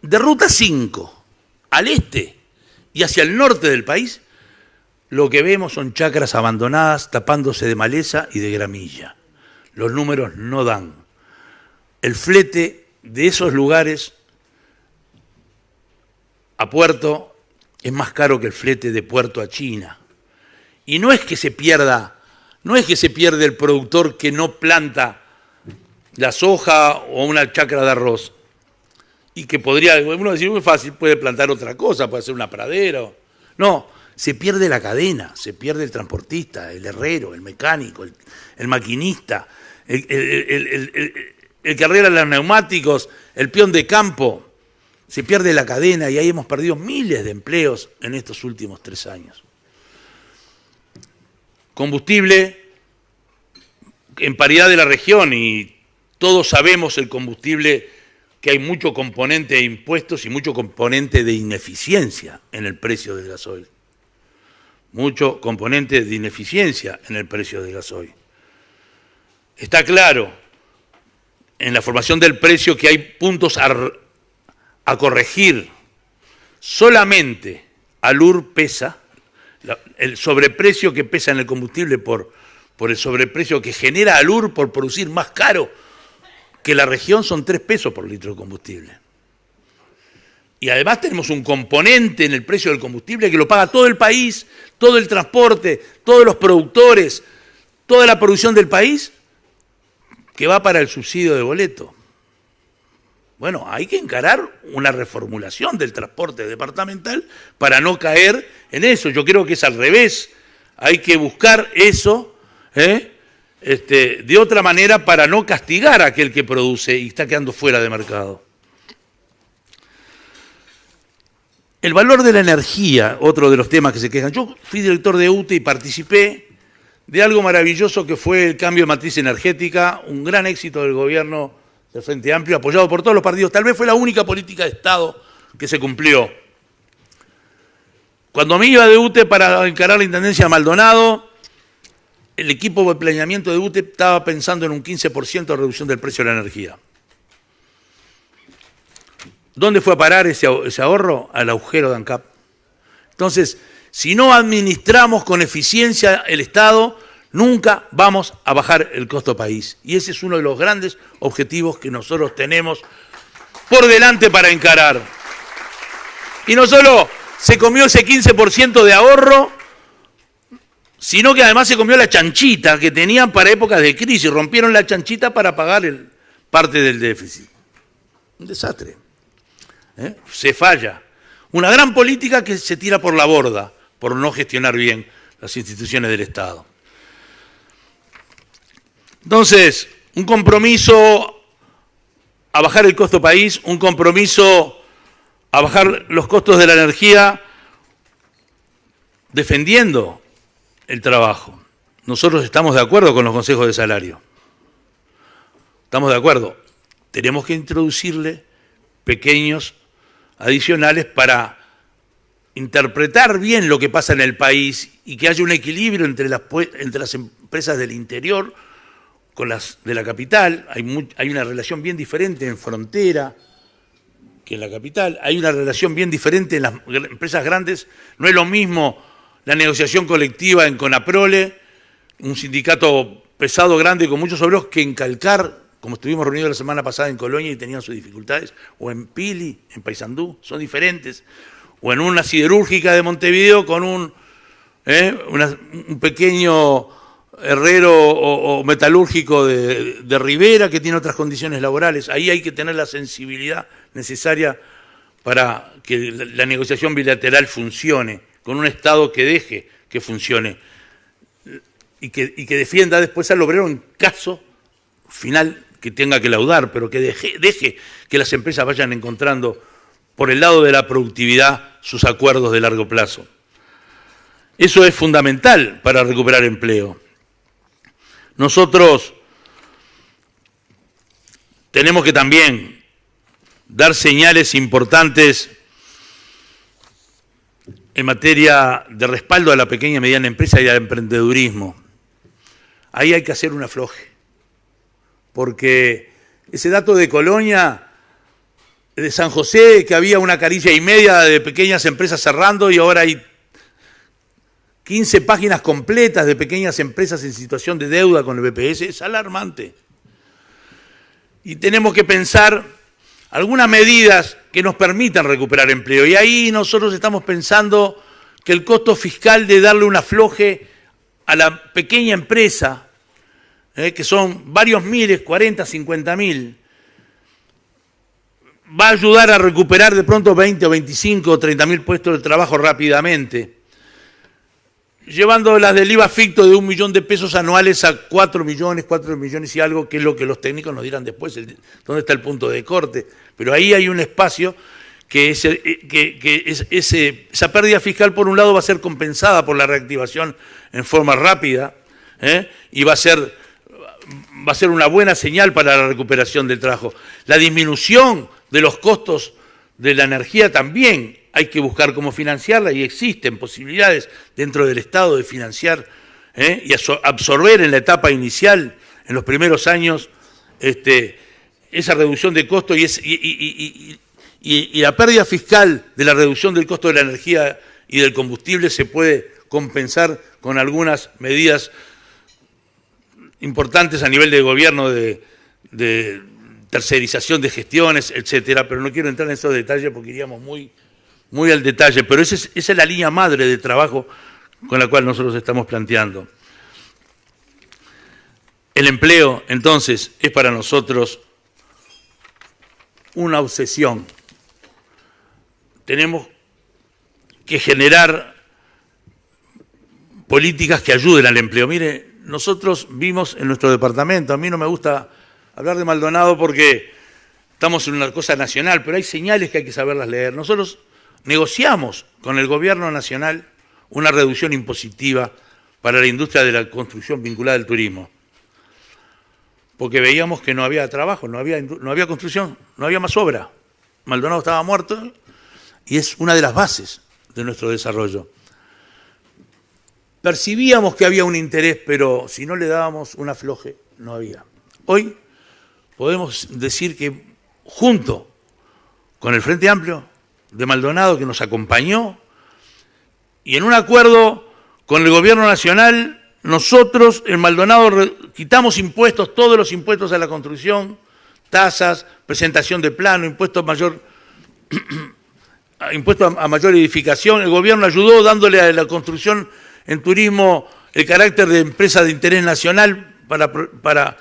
De Ruta 5 al este y hacia el norte del país, lo que vemos son chacras abandonadas tapándose de maleza y de gramilla. Los números no dan. El flete de esos lugares a puerto es más caro que el flete de puerto a China. Y no es que se pierda el productor que no planta la soja o una chacra de arroz y que podría, uno decir muy fácil, puede plantar otra cosa, puede hacer una pradera. No, se pierde la cadena, se pierde el transportista, el herrero, el mecánico, el maquinista, el que arregla los neumáticos, el peón de campo. Se pierde la cadena y ahí hemos perdido miles de empleos en estos últimos 3 años. Combustible en paridad de la región, y todos sabemos el combustible que hay mucho componente de impuestos y mucho componente de ineficiencia en el precio del gasoil. Mucho componente de ineficiencia en el precio del gasoil. Está claro en la formación del precio que hay puntos a corregir. Solamente Alur pesa, el sobreprecio que pesa en el combustible por el sobreprecio que genera Alur por producir más caro que la región son 3 pesos por litro de combustible. Y además tenemos un componente en el precio del combustible que lo paga todo el país, todo el transporte, todos los productores, toda la producción del país, que va para el subsidio de boleto. Bueno, hay que encarar una reformulación del transporte departamental para no caer en eso. Yo creo que es al revés. Hay que buscar eso, de otra manera para no castigar a aquel que produce y está quedando fuera de mercado. El valor de la energía, otro de los temas que se quejan. Yo fui director de UTE y participé de algo maravilloso que fue el cambio de matriz energética, un gran éxito del gobierno del Frente Amplio, apoyado por todos los partidos. Tal vez fue la única política de Estado que se cumplió. Cuando me iba de UTE para encarar la Intendencia de Maldonado, el equipo de planeamiento de UTE estaba pensando en un 15% de reducción del precio de la energía. ¿Dónde fue a parar ese ahorro? Al agujero de ANCAP. Entonces, si no administramos con eficiencia el Estado, nunca vamos a bajar el costo país. Y ese es uno de los grandes objetivos que nosotros tenemos por delante para encarar. Y no solo se comió ese 15% de ahorro, sino que además se comió la chanchita que tenían para épocas de crisis. Rompieron la chanchita para pagar parte del déficit. Un desastre. Se falla. Una gran política que se tira por la borda por no gestionar bien las instituciones del Estado. Entonces, un compromiso a bajar el costo país, un compromiso a bajar los costos de la energía, defendiendo el trabajo. Nosotros estamos de acuerdo con los consejos de salario. Estamos de acuerdo. Tenemos que introducirle pequeños adicionales para interpretar bien lo que pasa en el país y que haya un equilibrio entre las empresas del interior con las de la capital. Hay una relación bien diferente en frontera que en la capital. Hay una relación bien diferente en las empresas grandes. No es lo mismo la negociación colectiva en Conaprole, un sindicato pesado, grande, con muchos obreros, que en Calcar, como estuvimos reunidos la semana pasada en Colonia y tenían sus dificultades, o en Pili, en Paysandú, son diferentes, o en una siderúrgica de Montevideo con un pequeño herrero o metalúrgico de Rivera que tiene otras condiciones laborales. Ahí hay que tener la sensibilidad necesaria para que la negociación bilateral funcione, con un Estado que deje que funcione y que defienda después al obrero en caso final que tenga que laudar, pero que deje que las empresas vayan encontrando por el lado de la productividad sus acuerdos de largo plazo. Eso es fundamental para recuperar empleo. Nosotros tenemos que también dar señales importantes en materia de respaldo a la pequeña y mediana empresa y al emprendedurismo. Ahí hay que hacer un afloje, porque ese dato de Colonia, de San José, que había 1,5 carillas de pequeñas empresas cerrando y ahora hay 15 páginas completas de pequeñas empresas en situación de deuda con el BPS, es alarmante. Y tenemos que pensar algunas medidas que nos permitan recuperar empleo. Y ahí nosotros estamos pensando que el costo fiscal de darle un afloje a la pequeña empresa, que son varios miles, 40, 50.000, va a ayudar a recuperar de pronto 20 o 25 o 30.000 puestos de trabajo rápidamente, llevando las del IVA ficto de 1 millón de pesos anuales a 4 millones y algo, que es lo que los técnicos nos dirán después, dónde está el punto de corte. Pero ahí hay un espacio que esa pérdida fiscal, por un lado, va a ser compensada por la reactivación en forma rápida, y va a ser una buena señal para la recuperación del trabajo. La disminución de los costos de la energía también hay que buscar cómo financiarla, y existen posibilidades dentro del Estado de financiar y absorber en la etapa inicial, en los primeros años, esa reducción de costos y la pérdida fiscal de la reducción del costo de la energía y del combustible se puede compensar con algunas medidas importantes a nivel de gobierno de tercerización de gestiones, etcétera, pero no quiero entrar en esos detalles porque iríamos muy al detalle, pero esa es la línea madre de trabajo con la cual nosotros estamos planteando. El empleo, entonces, es para nosotros una obsesión. Tenemos que generar políticas que ayuden al empleo. Mire, nosotros vimos en nuestro departamento, a mí no me gusta hablar de Maldonado porque estamos en una cosa nacional, pero hay señales que hay que saberlas leer. Nosotros negociamos con el gobierno nacional una reducción impositiva para la industria de la construcción vinculada al turismo, porque veíamos que no había trabajo, no había construcción, no había más obra. Maldonado estaba muerto y es una de las bases de nuestro desarrollo. Percibíamos que había un interés, pero si no le dábamos un afloje, no había. Hoy podemos decir que junto con el Frente Amplio de Maldonado, que nos acompañó, y en un acuerdo con el Gobierno Nacional, nosotros en Maldonado quitamos impuestos, todos los impuestos a la construcción, tasas, presentación de plano, impuesto a mayor edificación. El gobierno ayudó dándole a la construcción en turismo el carácter de empresa de interés nacional para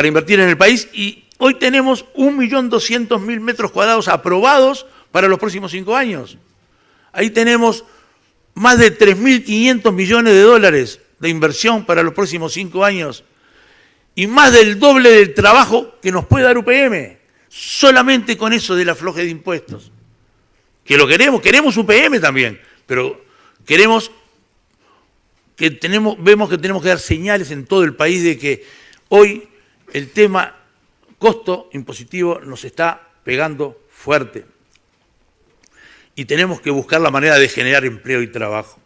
invertir en el país, y hoy tenemos 1.200.000 metros cuadrados aprobados para los próximos 5 años. Ahí tenemos más de 3.500 millones de dólares de inversión para los próximos 5 años y más del doble del trabajo que nos puede dar UPM, solamente con eso del afloje de impuestos. Que lo queremos UPM también, pero vemos que tenemos que dar señales en todo el país de que hoy el tema costo impositivo nos está pegando fuerte. Y tenemos que buscar la manera de generar empleo y trabajo.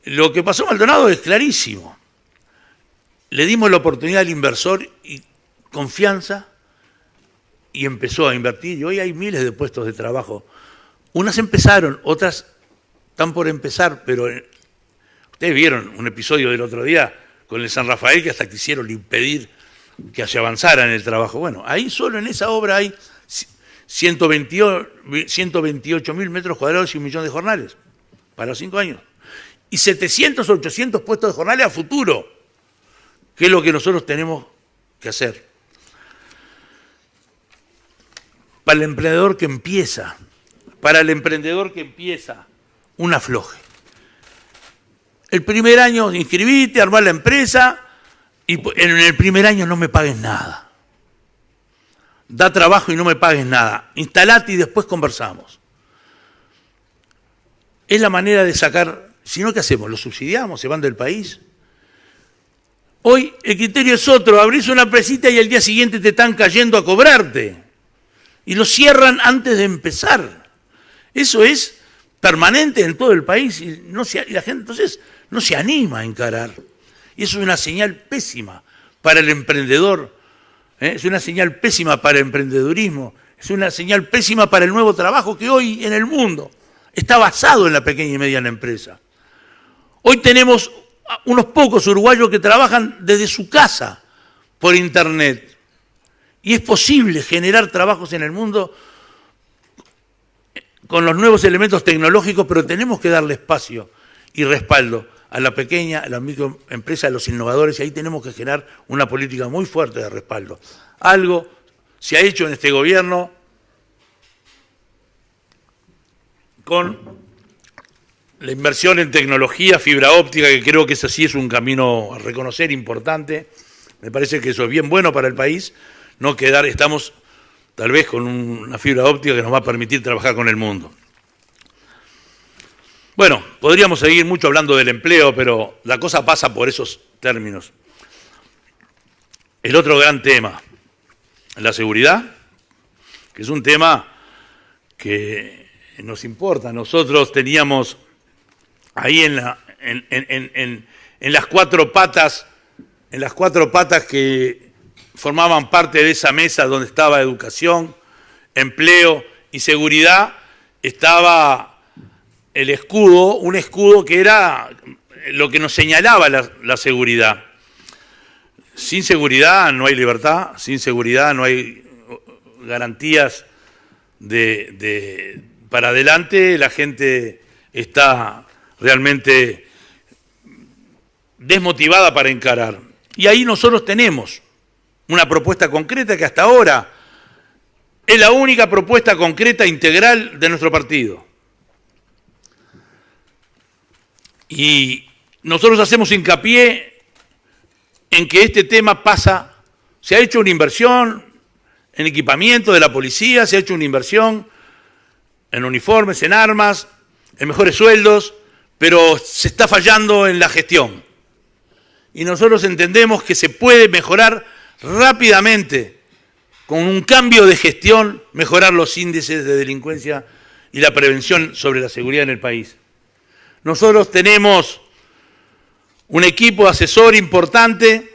Lo que pasó en Maldonado es clarísimo. Le dimos la oportunidad al inversor y confianza y empezó a invertir. Y hoy hay miles de puestos de trabajo. Unas empezaron, otras están por empezar, pero ustedes vieron un episodio del otro día con el San Rafael que hasta quisieron impedir que se avanzara en el trabajo. Bueno, ahí solo en esa obra hay 128.000 metros cuadrados y 1 millón de jornales para 5 años. Y 700, 800 puestos de jornales a futuro, que es lo que nosotros tenemos que hacer. Para el emprendedor que empieza, un afloje. El primer año inscribite, armar la empresa y en el primer año no me pagues nada. Da trabajo y no me pagues nada. Instalate y después conversamos. Es la manera de sacar. Si no, ¿qué hacemos? ¿Los subsidiamos? ¿Se van del país? Hoy el criterio es otro. Abrís una empresita y al día siguiente te están cayendo a cobrarte. Y lo cierran antes de empezar. Eso es permanente en todo el país y la gente entonces no se anima a encarar. Y eso es una señal pésima para el emprendedor. Es una señal pésima para el emprendedurismo. Es una señal pésima para el nuevo trabajo que hoy en el mundo está basado en la pequeña y mediana empresa. Hoy tenemos unos pocos uruguayos que trabajan desde su casa por Internet. Y es posible generar trabajos en el mundo con los nuevos elementos tecnológicos, pero tenemos que darle espacio y respaldo a la pequeña, a la microempresa, a los innovadores, y ahí tenemos que generar una política muy fuerte de respaldo. Algo se ha hecho en este gobierno con la inversión en tecnología, fibra óptica, que creo que eso sí es un camino a reconocer importante. Me parece que eso es bien bueno para el país, no quedar, estamos tal vez con una fibra óptica que nos va a permitir trabajar con el mundo. Bueno, podríamos seguir mucho hablando del empleo, pero la cosa pasa por esos términos. El otro gran tema, la seguridad, que es un tema que nos importa. Nosotros teníamos ahí en las cuatro patas que formaban parte de esa mesa donde estaba educación, empleo y seguridad, estaba el escudo, un escudo que era lo que nos señalaba la seguridad. sin seguridad no hay libertad, sin seguridad no hay garantías para adelante, la gente está realmente desmotivada para encarar. Y ahí nosotros tenemos una propuesta concreta que hasta ahora es la única propuesta concreta integral de nuestro partido. Y nosotros hacemos hincapié en que este tema se ha hecho una inversión en equipamiento de la policía, se ha hecho una inversión en uniformes, en armas, en mejores sueldos, pero se está fallando en la gestión. Y nosotros entendemos que se puede mejorar rápidamente, con un cambio de gestión, mejorar los índices de delincuencia y la prevención sobre la seguridad en el país. Nosotros tenemos un equipo asesor importante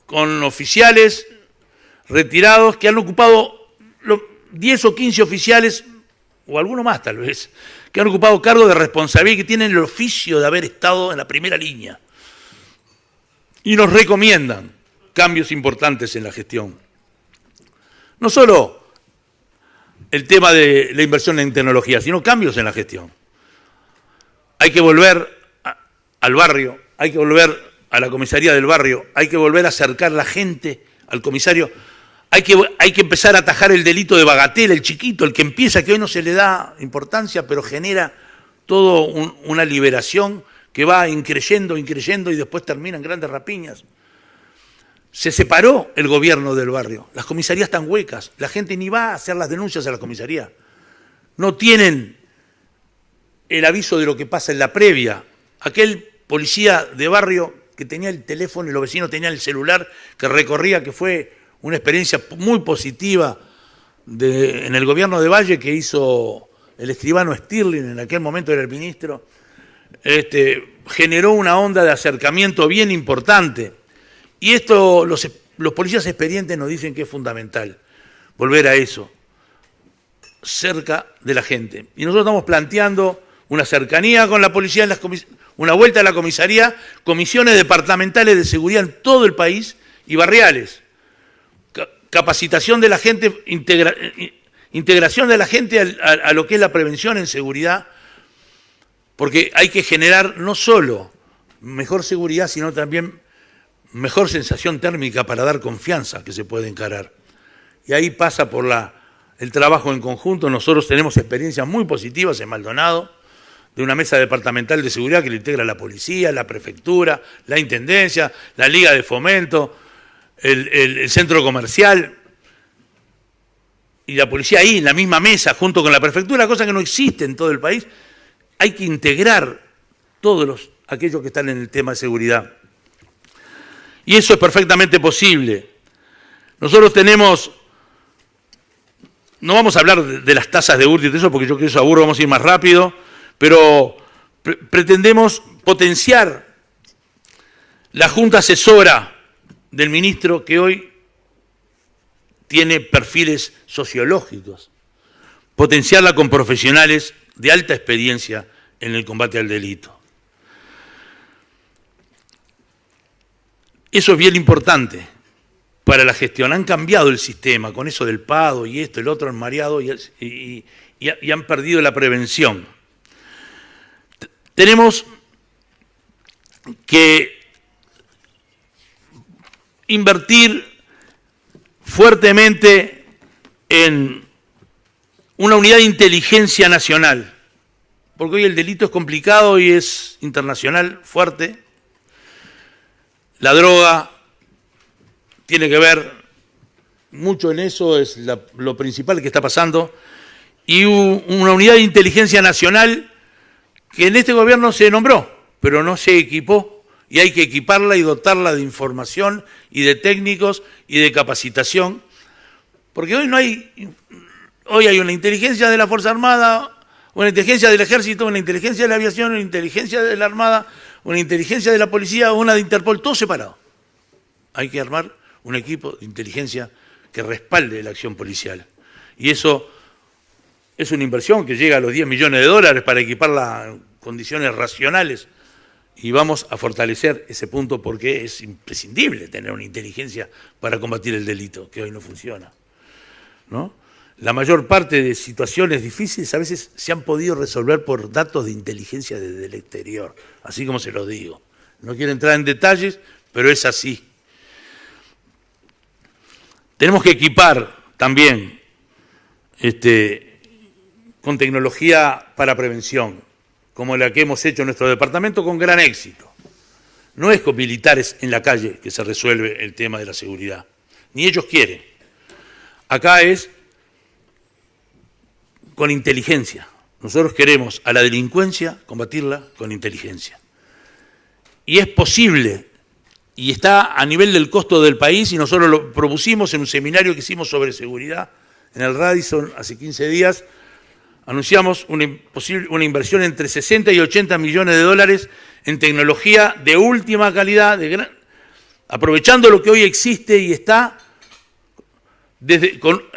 con oficiales retirados que han ocupado 10 o 15 oficiales, o alguno más tal vez, que han ocupado cargos de responsabilidad y que tienen el oficio de haber estado en la primera línea. Y nos recomiendan cambios importantes en la gestión. No solo el tema de la inversión en tecnología, sino cambios en la gestión. Hay que volver al barrio, hay que volver a la comisaría del barrio, hay que volver a acercar a la gente al comisario, hay que empezar a atajar el delito de bagatela, el chiquito, el que empieza, que hoy no se le da importancia, pero genera toda una liberación que va increyendo y después termina en grandes rapiñas. Se separó el gobierno del barrio, las comisarías están huecas, la gente ni va a hacer las denuncias a la comisaría. No tienen el aviso de lo que pasa en la previa. Aquel policía de barrio que tenía el teléfono y los vecinos tenían el celular, que recorría, que fue una experiencia muy positiva en el gobierno de Valle que hizo el escribano Stirling, en aquel momento era el ministro, generó una onda de acercamiento bien importante. Y esto los policías experientes nos dicen que es fundamental, volver a eso, cerca de la gente. Y nosotros estamos planteando una cercanía con la policía, una vuelta a la comisaría, comisiones departamentales de seguridad en todo el país y barriales, capacitación de la gente, integración de la gente a lo que es la prevención en seguridad, porque hay que generar no solo mejor seguridad, sino también mejor sensación térmica para dar confianza que se puede encarar. Y ahí pasa por el trabajo en conjunto. Nosotros tenemos experiencias muy positivas en Maldonado, de una mesa departamental de seguridad que lo integra la policía, la prefectura, la intendencia, la liga de fomento, el centro comercial, y la policía ahí en la misma mesa junto con la prefectura, cosa que no existe en todo el país. Hay que integrar todos aquellos que están en el tema de seguridad. Y eso es perfectamente posible. Nosotros tenemos, no vamos a hablar de las tasas de hurto y de eso, porque yo creo que eso aburro, vamos a ir más rápido, pero pretendemos potenciar la junta asesora del ministro, que hoy tiene perfiles sociológicos, potenciarla con profesionales de alta experiencia en el combate al delito. Eso es bien importante para la gestión. Han cambiado el sistema con eso del PADO y esto, el otro, han mareado y han perdido la prevención. Tenemos que invertir fuertemente en una unidad de inteligencia nacional, porque hoy el delito es complicado y es internacional fuerte. La droga tiene que ver mucho en eso, es lo principal que está pasando, y una unidad de inteligencia nacional que en este gobierno se nombró, pero no se equipó, y hay que equiparla y dotarla de información y de técnicos y de capacitación, porque hoy hay una inteligencia de la Fuerza Armada, una inteligencia del Ejército, una inteligencia de la aviación, una inteligencia de la Armada, una inteligencia de la policía, una de Interpol, todo separado. Hay que armar un equipo de inteligencia que respalde la acción policial. Y eso es una inversión que llega a los $10 millones para equiparla en condiciones racionales y vamos a fortalecer ese punto porque es imprescindible tener una inteligencia para combatir el delito, que hoy no funciona, ¿no? La mayor parte de situaciones difíciles a veces se han podido resolver por datos de inteligencia desde el exterior, así como se los digo. No quiero entrar en detalles, pero es así. Tenemos que equipar también con tecnología para prevención, como la que hemos hecho en nuestro departamento con gran éxito. No es con militares en la calle que se resuelve el tema de la seguridad, ni ellos quieren. Acá es con inteligencia. Nosotros queremos a la delincuencia combatirla con inteligencia. Y es posible, y está a nivel del costo del país, y nosotros lo propusimos en un seminario que hicimos sobre seguridad en el Radisson hace 15 días, anunciamos una inversión entre 60 y 80 millones de dólares en tecnología de última calidad, aprovechando lo que hoy existe y está,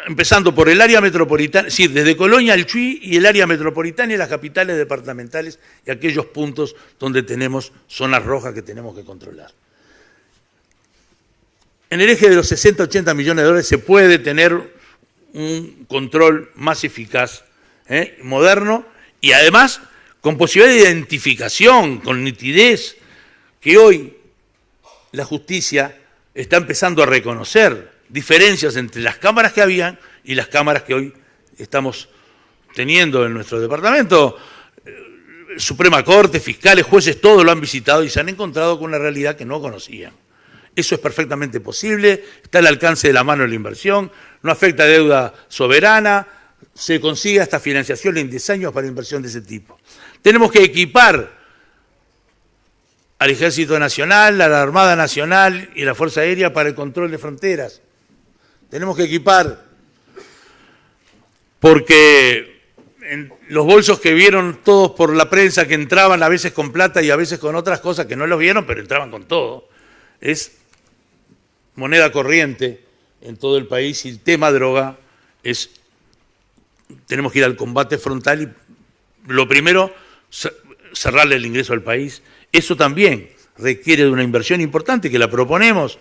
empezando por el área metropolitana, sí, desde Colonia al Chuy y el área metropolitana y las capitales departamentales y aquellos puntos donde tenemos zonas rojas que tenemos que controlar. En el eje de los 60-80 millones de dólares se puede tener un control más eficaz, moderno, y además con posibilidad de identificación, con nitidez, que hoy la justicia está empezando a reconocer diferencias entre las cámaras que habían y las cámaras que hoy estamos teniendo en nuestro departamento. Suprema Corte, fiscales, jueces, todos lo han visitado y se han encontrado con una realidad que no conocían. Eso es perfectamente posible, está al alcance de la mano de la inversión, no afecta a deuda soberana, se consigue hasta financiación en 10 años para inversión de ese tipo. Tenemos que equipar al Ejército Nacional, a la Armada Nacional y a la Fuerza Aérea para el control de fronteras. Tenemos que equipar porque en los bolsos que vieron todos por la prensa que entraban a veces con plata y a veces con otras cosas que no los vieron, pero entraban con todo, es moneda corriente en todo el país y el tema droga tenemos que ir al combate frontal y lo primero, cerrarle el ingreso al país. Eso también requiere de una inversión importante que la proponemos,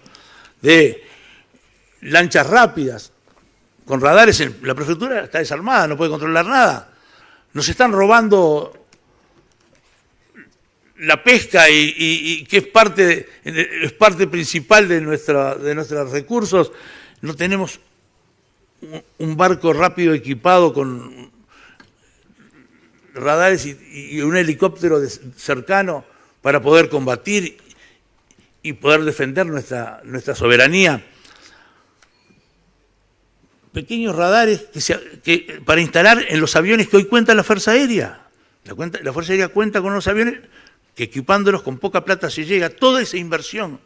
de lanchas rápidas, con radares. La prefectura está desarmada, no puede controlar nada. Nos están robando la pesca y que es parte principal de nuestros recursos. No tenemos un barco rápido equipado con radares y un helicóptero cercano para poder combatir y poder defender nuestra soberanía. Pequeños radares que para instalar en los aviones que hoy cuenta la Fuerza Aérea. La Fuerza Aérea cuenta con unos aviones que equipándolos con poca plata se llega. Toda esa inversión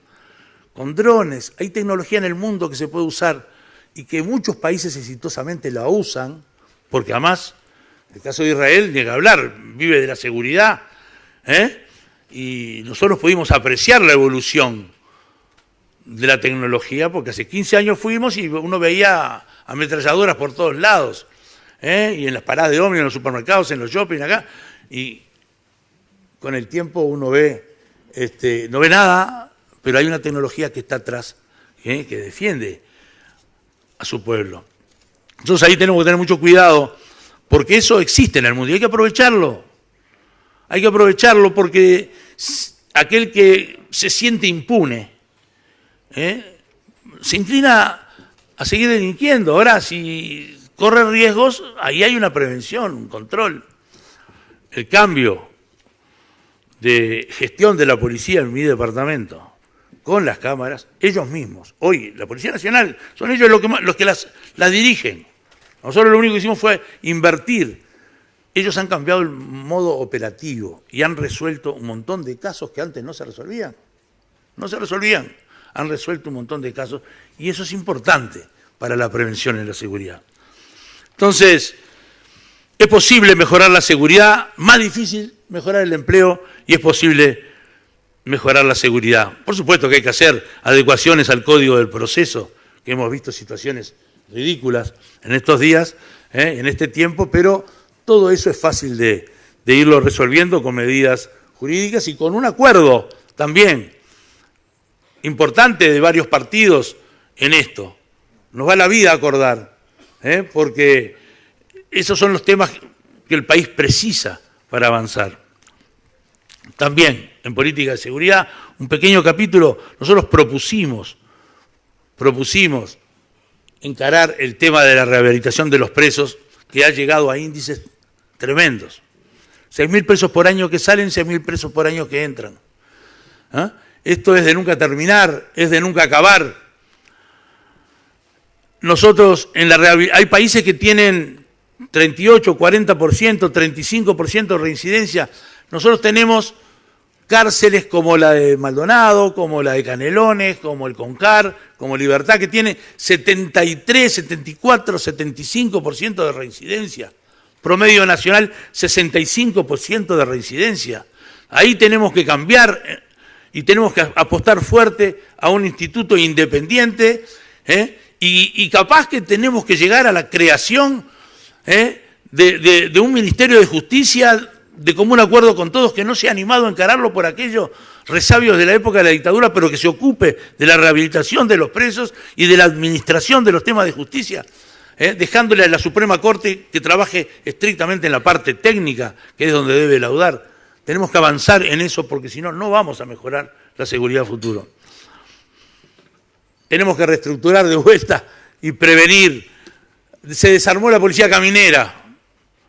con drones, hay tecnología en el mundo que se puede usar y que muchos países exitosamente la usan, porque además, en el caso de Israel, ni que hablar, vive de la seguridad, y nosotros pudimos apreciar la evolución de la tecnología, porque hace 15 años fuimos y uno veía ametralladoras por todos lados, y en las paradas de ómnibus, en los supermercados, en los shopping, acá, y con el tiempo uno ve, no ve nada, pero hay una tecnología que está atrás, que defiende a su pueblo. Entonces ahí tenemos que tener mucho cuidado, porque eso existe en el mundo y hay que aprovecharlo. Hay que aprovecharlo porque aquel que se siente impune, se inclina a seguir delinquiendo. Ahora, si corre riesgos, ahí hay una prevención, un control. El cambio de gestión de la policía en mi departamento con las cámaras, ellos mismos. Hoy, la Policía Nacional, son ellos los que las dirigen. Nosotros lo único que hicimos fue invertir. Ellos han cambiado el modo operativo y han resuelto un montón de casos que antes no se resolvían. No se resolvían. Han resuelto un montón de casos y eso es importante para la prevención en la seguridad. Entonces, es posible mejorar la seguridad, más difícil mejorar el empleo y es posible mejorar la seguridad. Por supuesto que hay que hacer adecuaciones al código del proceso, que hemos visto situaciones ridículas en estos días, en este tiempo, pero todo eso es fácil de irlo resolviendo con medidas jurídicas y con un acuerdo también importante de varios partidos en esto. Nos va la vida acordar, porque esos son los temas que el país precisa para avanzar. También en política de seguridad, un pequeño capítulo, nosotros propusimos encarar el tema de la rehabilitación de los presos, que ha llegado a índices tremendos. 6.000 presos por año que salen, 6.000 presos por año que entran. Esto es de nunca terminar, es de nunca acabar. Nosotros, hay países que tienen 38, 40%, 35% de reincidencia. Nosotros tenemos cárceles como la de Maldonado, como la de Canelones, como el Concar, como Libertad, que tiene 73, 74, 75% de reincidencia. Promedio nacional, 65% de reincidencia. Ahí tenemos que cambiar y tenemos que apostar fuerte a un instituto independiente, y capaz que tenemos que llegar a la creación de un Ministerio de Justicia de común acuerdo con todos, que no se ha animado a encararlo por aquellos resabios de la época de la dictadura, pero que se ocupe de la rehabilitación de los presos y de la administración de los temas de justicia, dejándole a la Suprema Corte que trabaje estrictamente en la parte técnica, que es donde debe laudar. Tenemos que avanzar en eso, porque si no, no vamos a mejorar la seguridad futuro. Tenemos que reestructurar de vuelta y prevenir. Se desarmó la policía caminera.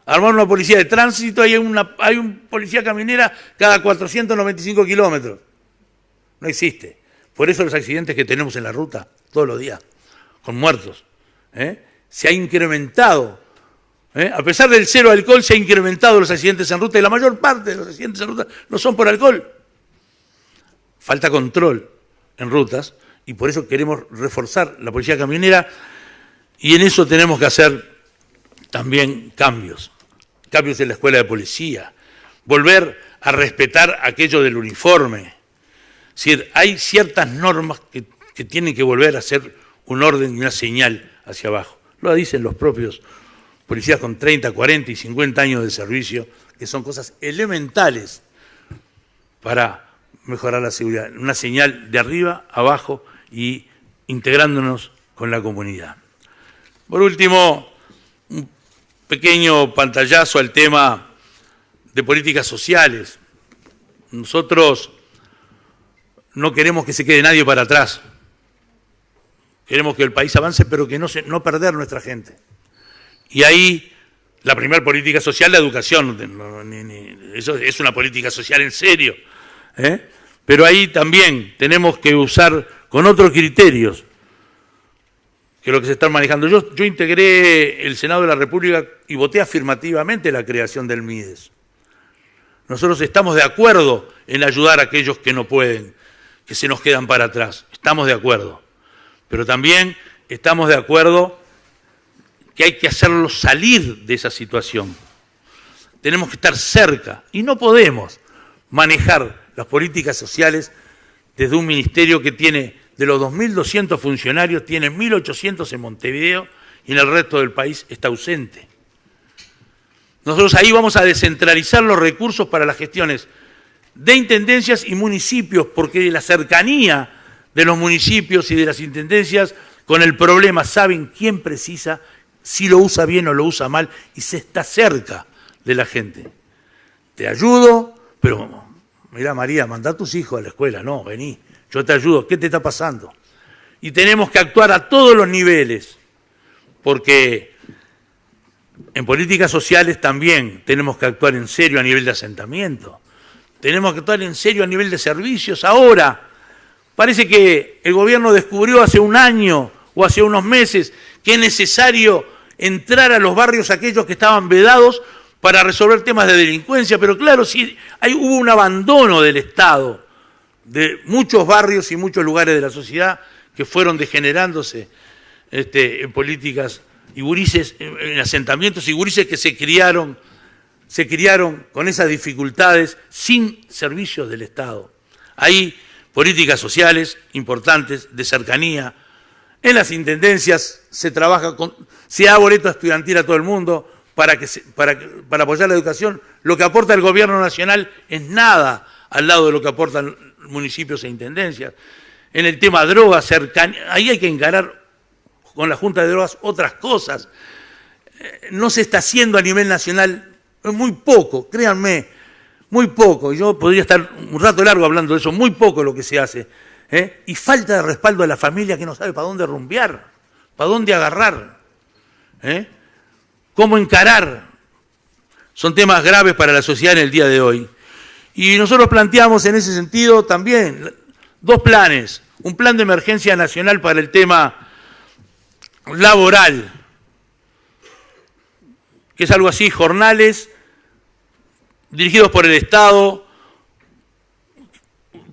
Armaron una policía de tránsito, hay un policía caminera cada 495 kilómetros. No existe. Por eso los accidentes que tenemos en la ruta todos los días, con muertos. Se ha incrementado. A pesar del cero alcohol, se ha incrementado los accidentes en ruta, y la mayor parte de los accidentes en ruta no son por alcohol. Falta control en rutas, y por eso queremos reforzar la policía caminera, y en eso tenemos que hacer también cambios en la escuela de policía, volver a respetar aquello del uniforme. Es decir, hay ciertas normas que tienen que volver a ser un orden y una señal hacia abajo. Lo dicen los propios policías con 30, 40 y 50 años de servicio, que son cosas elementales para mejorar la seguridad. Una señal de arriba, abajo y integrándonos con la comunidad. Por último, un pequeño pantallazo al tema de políticas sociales. Nosotros no queremos que se quede nadie para atrás. Queremos que el país avance, pero que no perder nuestra gente. Y ahí la primera política social, la educación. Eso es una política social en serio. Pero ahí también tenemos que usar con otros criterios que lo que se están manejando. Yo integré el Senado de la República y voté afirmativamente la creación del MIDES. Nosotros estamos de acuerdo en ayudar a aquellos que no pueden, que se nos quedan para atrás. Estamos de acuerdo. Pero también estamos de acuerdo que hay que hacerlos salir de esa situación. Tenemos que estar cerca y no podemos manejar las políticas sociales desde un ministerio que tiene, de los 2.200 funcionarios, tiene 1.800 en Montevideo y en el resto del país está ausente. Nosotros ahí vamos a descentralizar los recursos para las gestiones de intendencias y municipios, porque la cercanía de los municipios y de las intendencias con el problema saben quién precisa, si lo usa bien o lo usa mal, y se está cerca de la gente. Te ayudo, pero mirá, María, mandá a tus hijos a la escuela. No, vení, yo te ayudo. ¿Qué te está pasando? Y tenemos que actuar a todos los niveles, porque en políticas sociales también tenemos que actuar en serio a nivel de asentamiento. Tenemos que actuar en serio a nivel de servicios. Ahora, parece que el gobierno descubrió hace un año o hace unos meses que es necesario entrar a los barrios aquellos que estaban vedados para resolver temas de delincuencia, pero claro, sí, hubo un abandono del Estado de muchos barrios y muchos lugares de la sociedad que fueron degenerándose en políticas y gurises, en asentamientos y gurises que se criaron con esas dificultades sin servicios del Estado. Hay políticas sociales importantes, de cercanía. En las intendencias se da boleto estudiantil a todo el mundo para apoyar la educación. Lo que aporta el gobierno nacional es nada al lado de lo que aportan municipios e intendencias. En el tema drogas, ahí hay que encarar con la Junta de Drogas otras cosas. No se está haciendo a nivel nacional, muy poco, créanme, muy poco. Yo podría estar un rato largo hablando de eso, muy poco lo que se hace. Y falta de respaldo a la familia que no sabe para dónde rumbear, para dónde agarrar, cómo encarar. Son temas graves para la sociedad en el día de hoy. Y nosotros planteamos en ese sentido también 2 planes. Un plan de emergencia nacional para el tema laboral, que es algo así, jornales dirigidos por el Estado,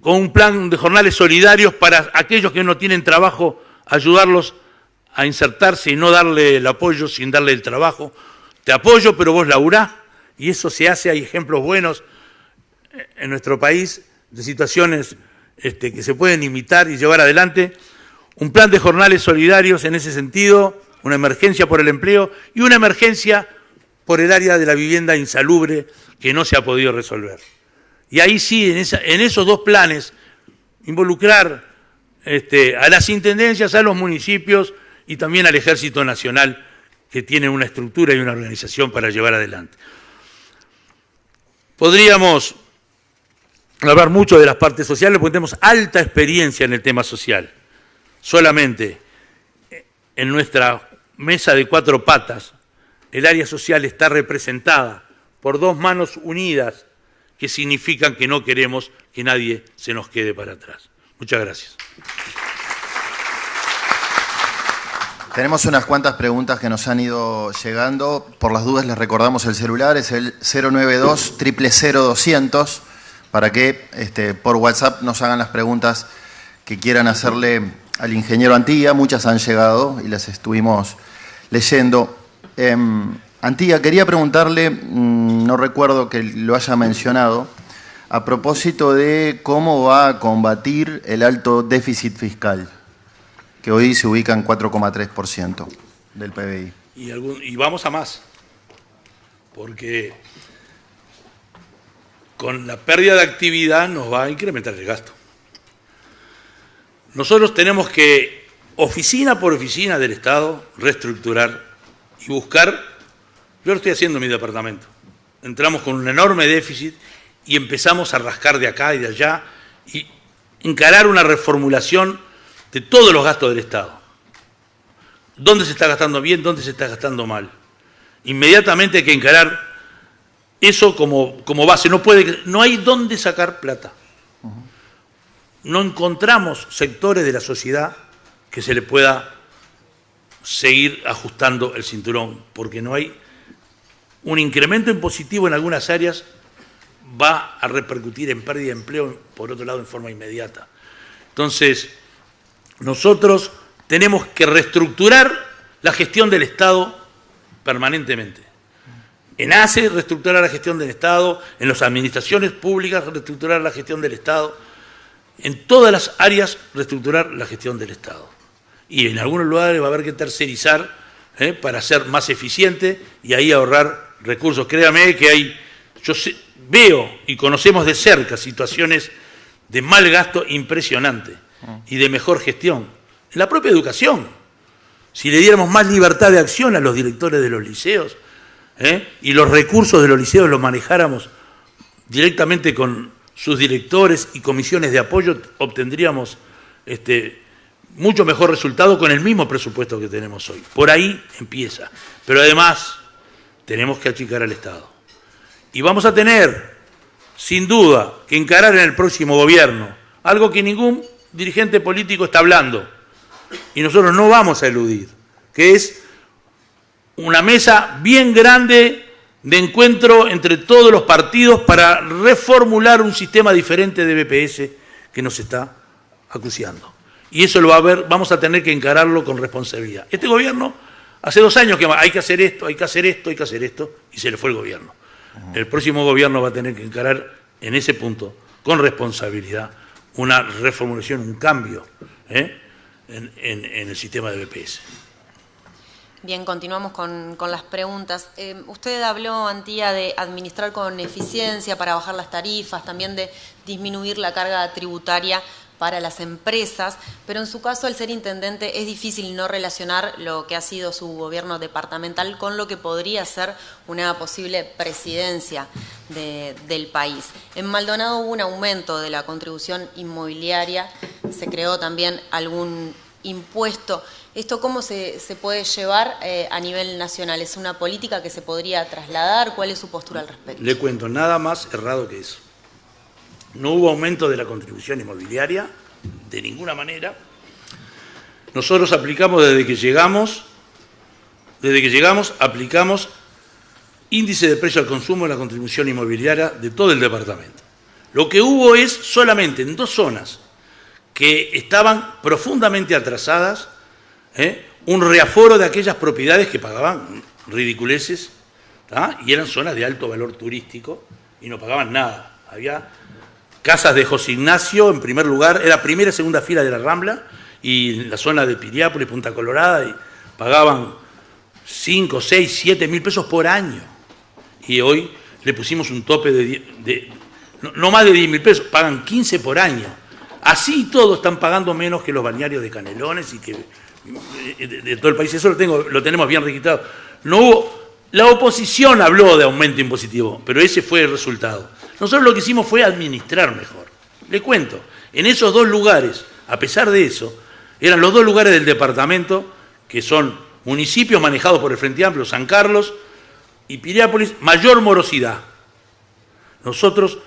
con un plan de jornales solidarios para aquellos que no tienen trabajo, ayudarlos a insertarse y no darle el apoyo sin darle el trabajo. Te apoyo, pero vos laburá, y eso se hace. Hay ejemplos buenos en nuestro país de situaciones que se pueden imitar y llevar adelante. Un plan de jornales solidarios en ese sentido, una emergencia por el empleo y una emergencia por el área de la vivienda insalubre que no se ha podido resolver. Y ahí sí, en esos 2 planes, involucrar a las intendencias, a los municipios y también al Ejército Nacional, que tiene una estructura y una organización para llevar adelante. Podríamos hablar mucho de las partes sociales porque tenemos alta experiencia en el tema social. Solamente en nuestra mesa de 4 patas, el área social está representada por 2 manos unidas que significan que no queremos que nadie se nos quede para atrás. Muchas gracias. Tenemos unas cuantas preguntas que nos han ido llegando. Por las dudas les recordamos el celular, es el 092-000-200, para que por WhatsApp nos hagan las preguntas que quieran hacerle al ingeniero Antía. Muchas han llegado y las estuvimos leyendo. Antía, quería preguntarle, no recuerdo que lo haya mencionado, a propósito de cómo va a combatir el alto déficit fiscal, que hoy se ubica en 4,3% del PBI. Y vamos a más, porque con la pérdida de actividad nos va a incrementar el gasto. Nosotros tenemos que, oficina por oficina del Estado, reestructurar y buscar. Yo lo estoy haciendo en mi departamento. Entramos con un enorme déficit y empezamos a rascar de acá y de allá y encarar una reformulación de todos los gastos del Estado. ¿Dónde se está gastando bien? ¿Dónde se está gastando mal? Inmediatamente hay que encarar eso como base. No hay dónde sacar plata. No encontramos sectores de la sociedad que se le pueda seguir ajustando el cinturón, porque no hay un incremento impositivo en algunas áreas, va a repercutir en pérdida de empleo, por otro lado, en forma inmediata. Entonces, nosotros tenemos que reestructurar la gestión del Estado permanentemente. En ACE, reestructurar la gestión del Estado, en las administraciones públicas, reestructurar la gestión del Estado, en todas las áreas, reestructurar la gestión del Estado. Y en algunos lugares va a haber que tercerizar para ser más eficiente y ahí ahorrar recursos. Créame que veo y conocemos de cerca situaciones de mal gasto impresionante y de mejor gestión. En la propia educación, si le diéramos más libertad de acción a los directores de los liceos y los recursos de los liceos los manejáramos directamente con sus directores y comisiones de apoyo, obtendríamos mucho mejor resultado con el mismo presupuesto que tenemos hoy. Por ahí empieza. Pero además tenemos que achicar al Estado. Y vamos a tener, sin duda, que encarar en el próximo gobierno algo que ningún dirigente político está hablando y nosotros no vamos a eludir, que es una mesa bien grande de encuentro entre todos los partidos para reformular un sistema diferente de BPS que nos está acuciando. Y eso vamos a tener que encararlo con responsabilidad. Este gobierno, hace 2 años que hay que hacer esto, hay que hacer esto, hay que hacer esto, y se le fue el gobierno. El próximo gobierno va a tener que encarar en ese punto, con responsabilidad, una reformulación, un cambio en el sistema de BPS. Bien, continuamos con las preguntas. Usted habló, Antía, de administrar con eficiencia para bajar las tarifas, también de disminuir la carga tributaria para las empresas, pero en su caso, al ser intendente, es difícil no relacionar lo que ha sido su gobierno departamental con lo que podría ser una posible presidencia del país. En Maldonado hubo un aumento de la contribución inmobiliaria, se creó también algún impuesto. ¿Esto cómo se puede llevar a nivel nacional? ¿Es una política que se podría trasladar? ¿Cuál es su postura al respecto? Le cuento, nada más errado que eso. No hubo aumento de la contribución inmobiliaria, de ninguna manera. Nosotros aplicamos desde que llegamos, aplicamos índice de precio al consumo de la contribución inmobiliaria de todo el departamento. Lo que hubo es solamente en 2 zonas que estaban profundamente atrasadas, un reaforo de aquellas propiedades que pagaban ridiculeces, y eran zonas de alto valor turístico y no pagaban nada. Había casas de José Ignacio, en primer lugar, era primera y segunda fila de la Rambla, y en la zona de Piriápolis, Punta Colorada, y pagaban 5, 6, 7 mil pesos por año. Y hoy le pusimos un tope de no más de 10 mil pesos, pagan 15 por año. Así todos están pagando menos que los balnearios de Canelones y que de todo el país. Eso lo tenemos bien registrado. No hubo, la oposición habló de aumento impositivo, pero ese fue el resultado. Nosotros lo que hicimos fue administrar mejor. Le cuento, en esos 2 lugares, a pesar de eso, eran los 2 lugares del departamento, que son municipios manejados por el Frente Amplio, San Carlos y Piriápolis, mayor morosidad. Nosotros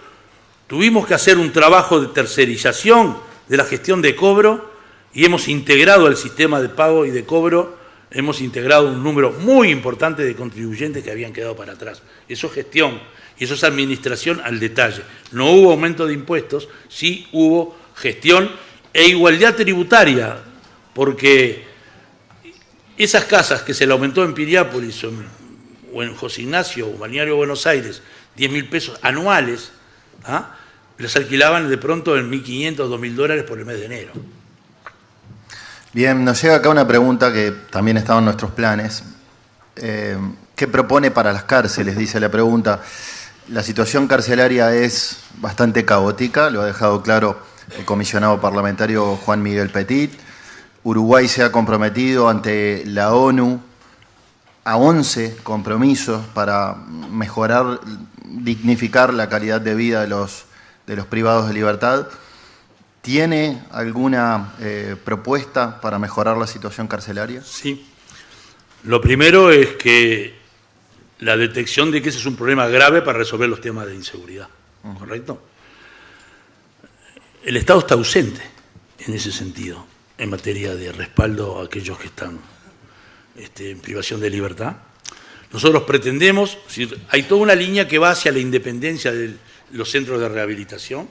tuvimos que hacer un trabajo de tercerización de la gestión de cobro y hemos integrado al sistema de pago y de cobro, hemos integrado un número muy importante de contribuyentes que habían quedado para atrás. Eso es gestión y eso es administración al detalle. No hubo aumento de impuestos, sí hubo gestión e igualdad tributaria, porque esas casas que se le aumentó en Piriápolis o en José Ignacio o Balneario Buenos Aires, 10 mil pesos anuales, les alquilaban de pronto en 1.500, 2.000 dólares por el mes de enero. Bien, nos llega acá una pregunta que también estaba en nuestros planes. ¿Qué propone para las cárceles? Dice la pregunta. La situación carcelaria es bastante caótica, lo ha dejado claro el comisionado parlamentario Juan Miguel Petit. Uruguay se ha comprometido ante la ONU a 11 compromisos para mejorar, dignificar la calidad de vida de los privados de libertad. ¿Tiene alguna propuesta para mejorar la situación carcelaria? Sí. Lo primero es que la detección de que ese es un problema grave para resolver los temas de inseguridad, ¿correcto? El Estado está ausente en ese sentido, en materia de respaldo a aquellos que están en privación de libertad. Nosotros pretendemos, hay toda una línea que va hacia la independencia de los centros de rehabilitación.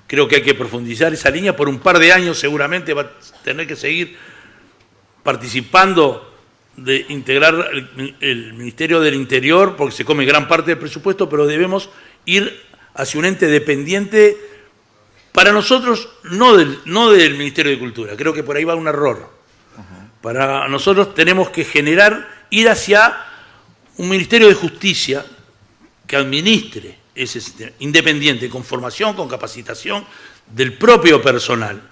Creo que hay que profundizar esa línea. Por un par de años seguramente va a tener que seguir participando de integrar el Ministerio del Interior, porque se come gran parte del presupuesto, pero debemos ir hacia un ente dependiente, para nosotros, no del Ministerio de Cultura. Creo que por ahí va un error. Para nosotros tenemos que ir hacia un Ministerio de Justicia que administre ese sistema, independiente, con formación, con capacitación del propio personal,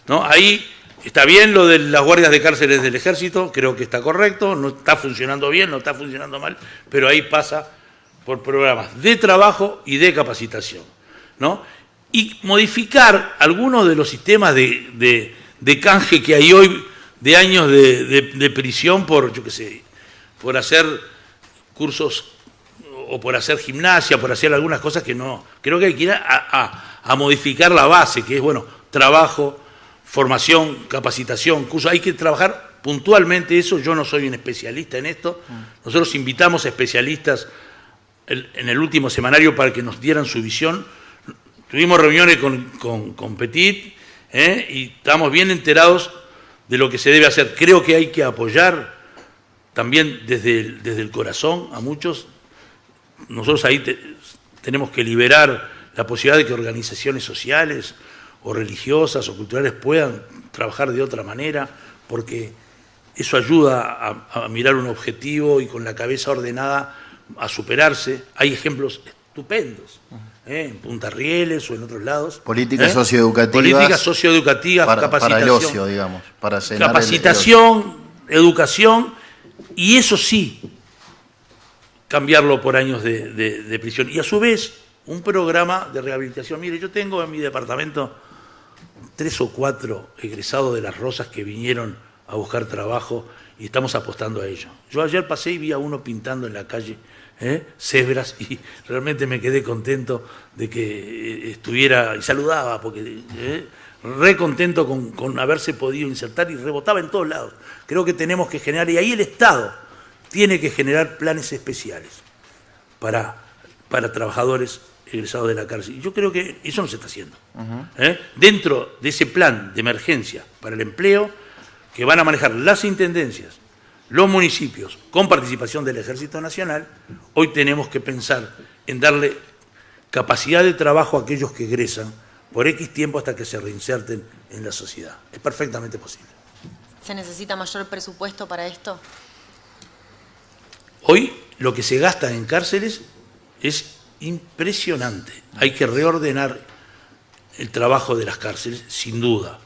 ¿no? Ahí está bien lo de las guardias de cárceles del Ejército, creo que está correcto, no está funcionando bien, no está funcionando mal, pero ahí pasa por programas de trabajo y de capacitación, ¿no? Y modificar algunos de los sistemas de canje que hay hoy, de años de prisión por, yo qué sé, por hacer cursos o por hacer gimnasia, por hacer algunas cosas que no. Creo que hay que ir a modificar la base, que es, bueno, trabajo, formación, capacitación, curso. Hay que trabajar puntualmente eso. Yo no soy un especialista en esto. Nosotros invitamos a especialistas en el último semanario para que nos dieran su visión. Tuvimos reuniones con Petit, y estamos bien enterados de lo que se debe hacer. Creo que hay que apoyar también desde el corazón a muchos. Nosotros ahí tenemos que liberar la posibilidad de que organizaciones sociales o religiosas o culturales puedan trabajar de otra manera, porque Eso ayuda a mirar un objetivo y con la cabeza ordenada a superarse. Hay ejemplos estupendos, en Punta Rieles o en otros lados. Políticas socioeducativas. Políticas socioeducativas, capacitación. Para el ocio, digamos. Para cenar capacitación, educación, y eso sí, cambiarlo por años de prisión. Y a su vez, un programa de rehabilitación. Mire, yo tengo en mi departamento 3 o 4 egresados de Las Rosas que vinieron a buscar trabajo y estamos apostando a ello. Yo ayer pasé y vi a uno pintando en la calle cebras y realmente me quedé contento de que estuviera, y saludaba, porque re contento con haberse podido insertar y rebotaba en todos lados. Creo que tenemos que generar, y ahí el Estado tiene que generar planes especiales para trabajadores egresados de la cárcel. Y yo creo que eso no se está haciendo. Dentro de ese plan de emergencia para el empleo que van a manejar las intendencias, los municipios, con participación del Ejército Nacional, hoy tenemos que pensar en darle capacidad de trabajo a aquellos que egresan por X tiempo hasta que se reinserten en la sociedad. Es perfectamente posible. ¿Se necesita mayor presupuesto para esto? Hoy lo que se gasta en cárceles es impresionante. Hay que reordenar el trabajo de las cárceles, sin duda.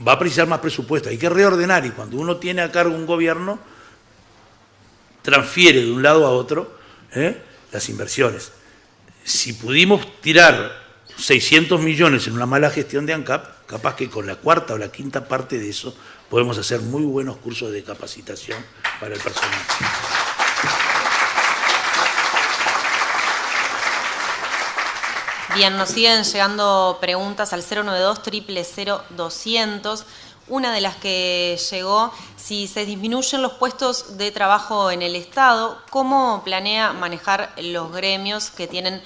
Va a precisar más presupuesto, hay que reordenar, y cuando uno tiene a cargo un gobierno, transfiere de un lado a otro las inversiones. Si pudimos tirar 600 millones en una mala gestión de ANCAP, capaz que con la cuarta o la quinta parte de eso podemos hacer muy buenos cursos de capacitación para el personal. Bien, nos siguen llegando preguntas al 092-000-200. Una de las que llegó, si se disminuyen los puestos de trabajo en el Estado, ¿cómo planea manejar los gremios que tienen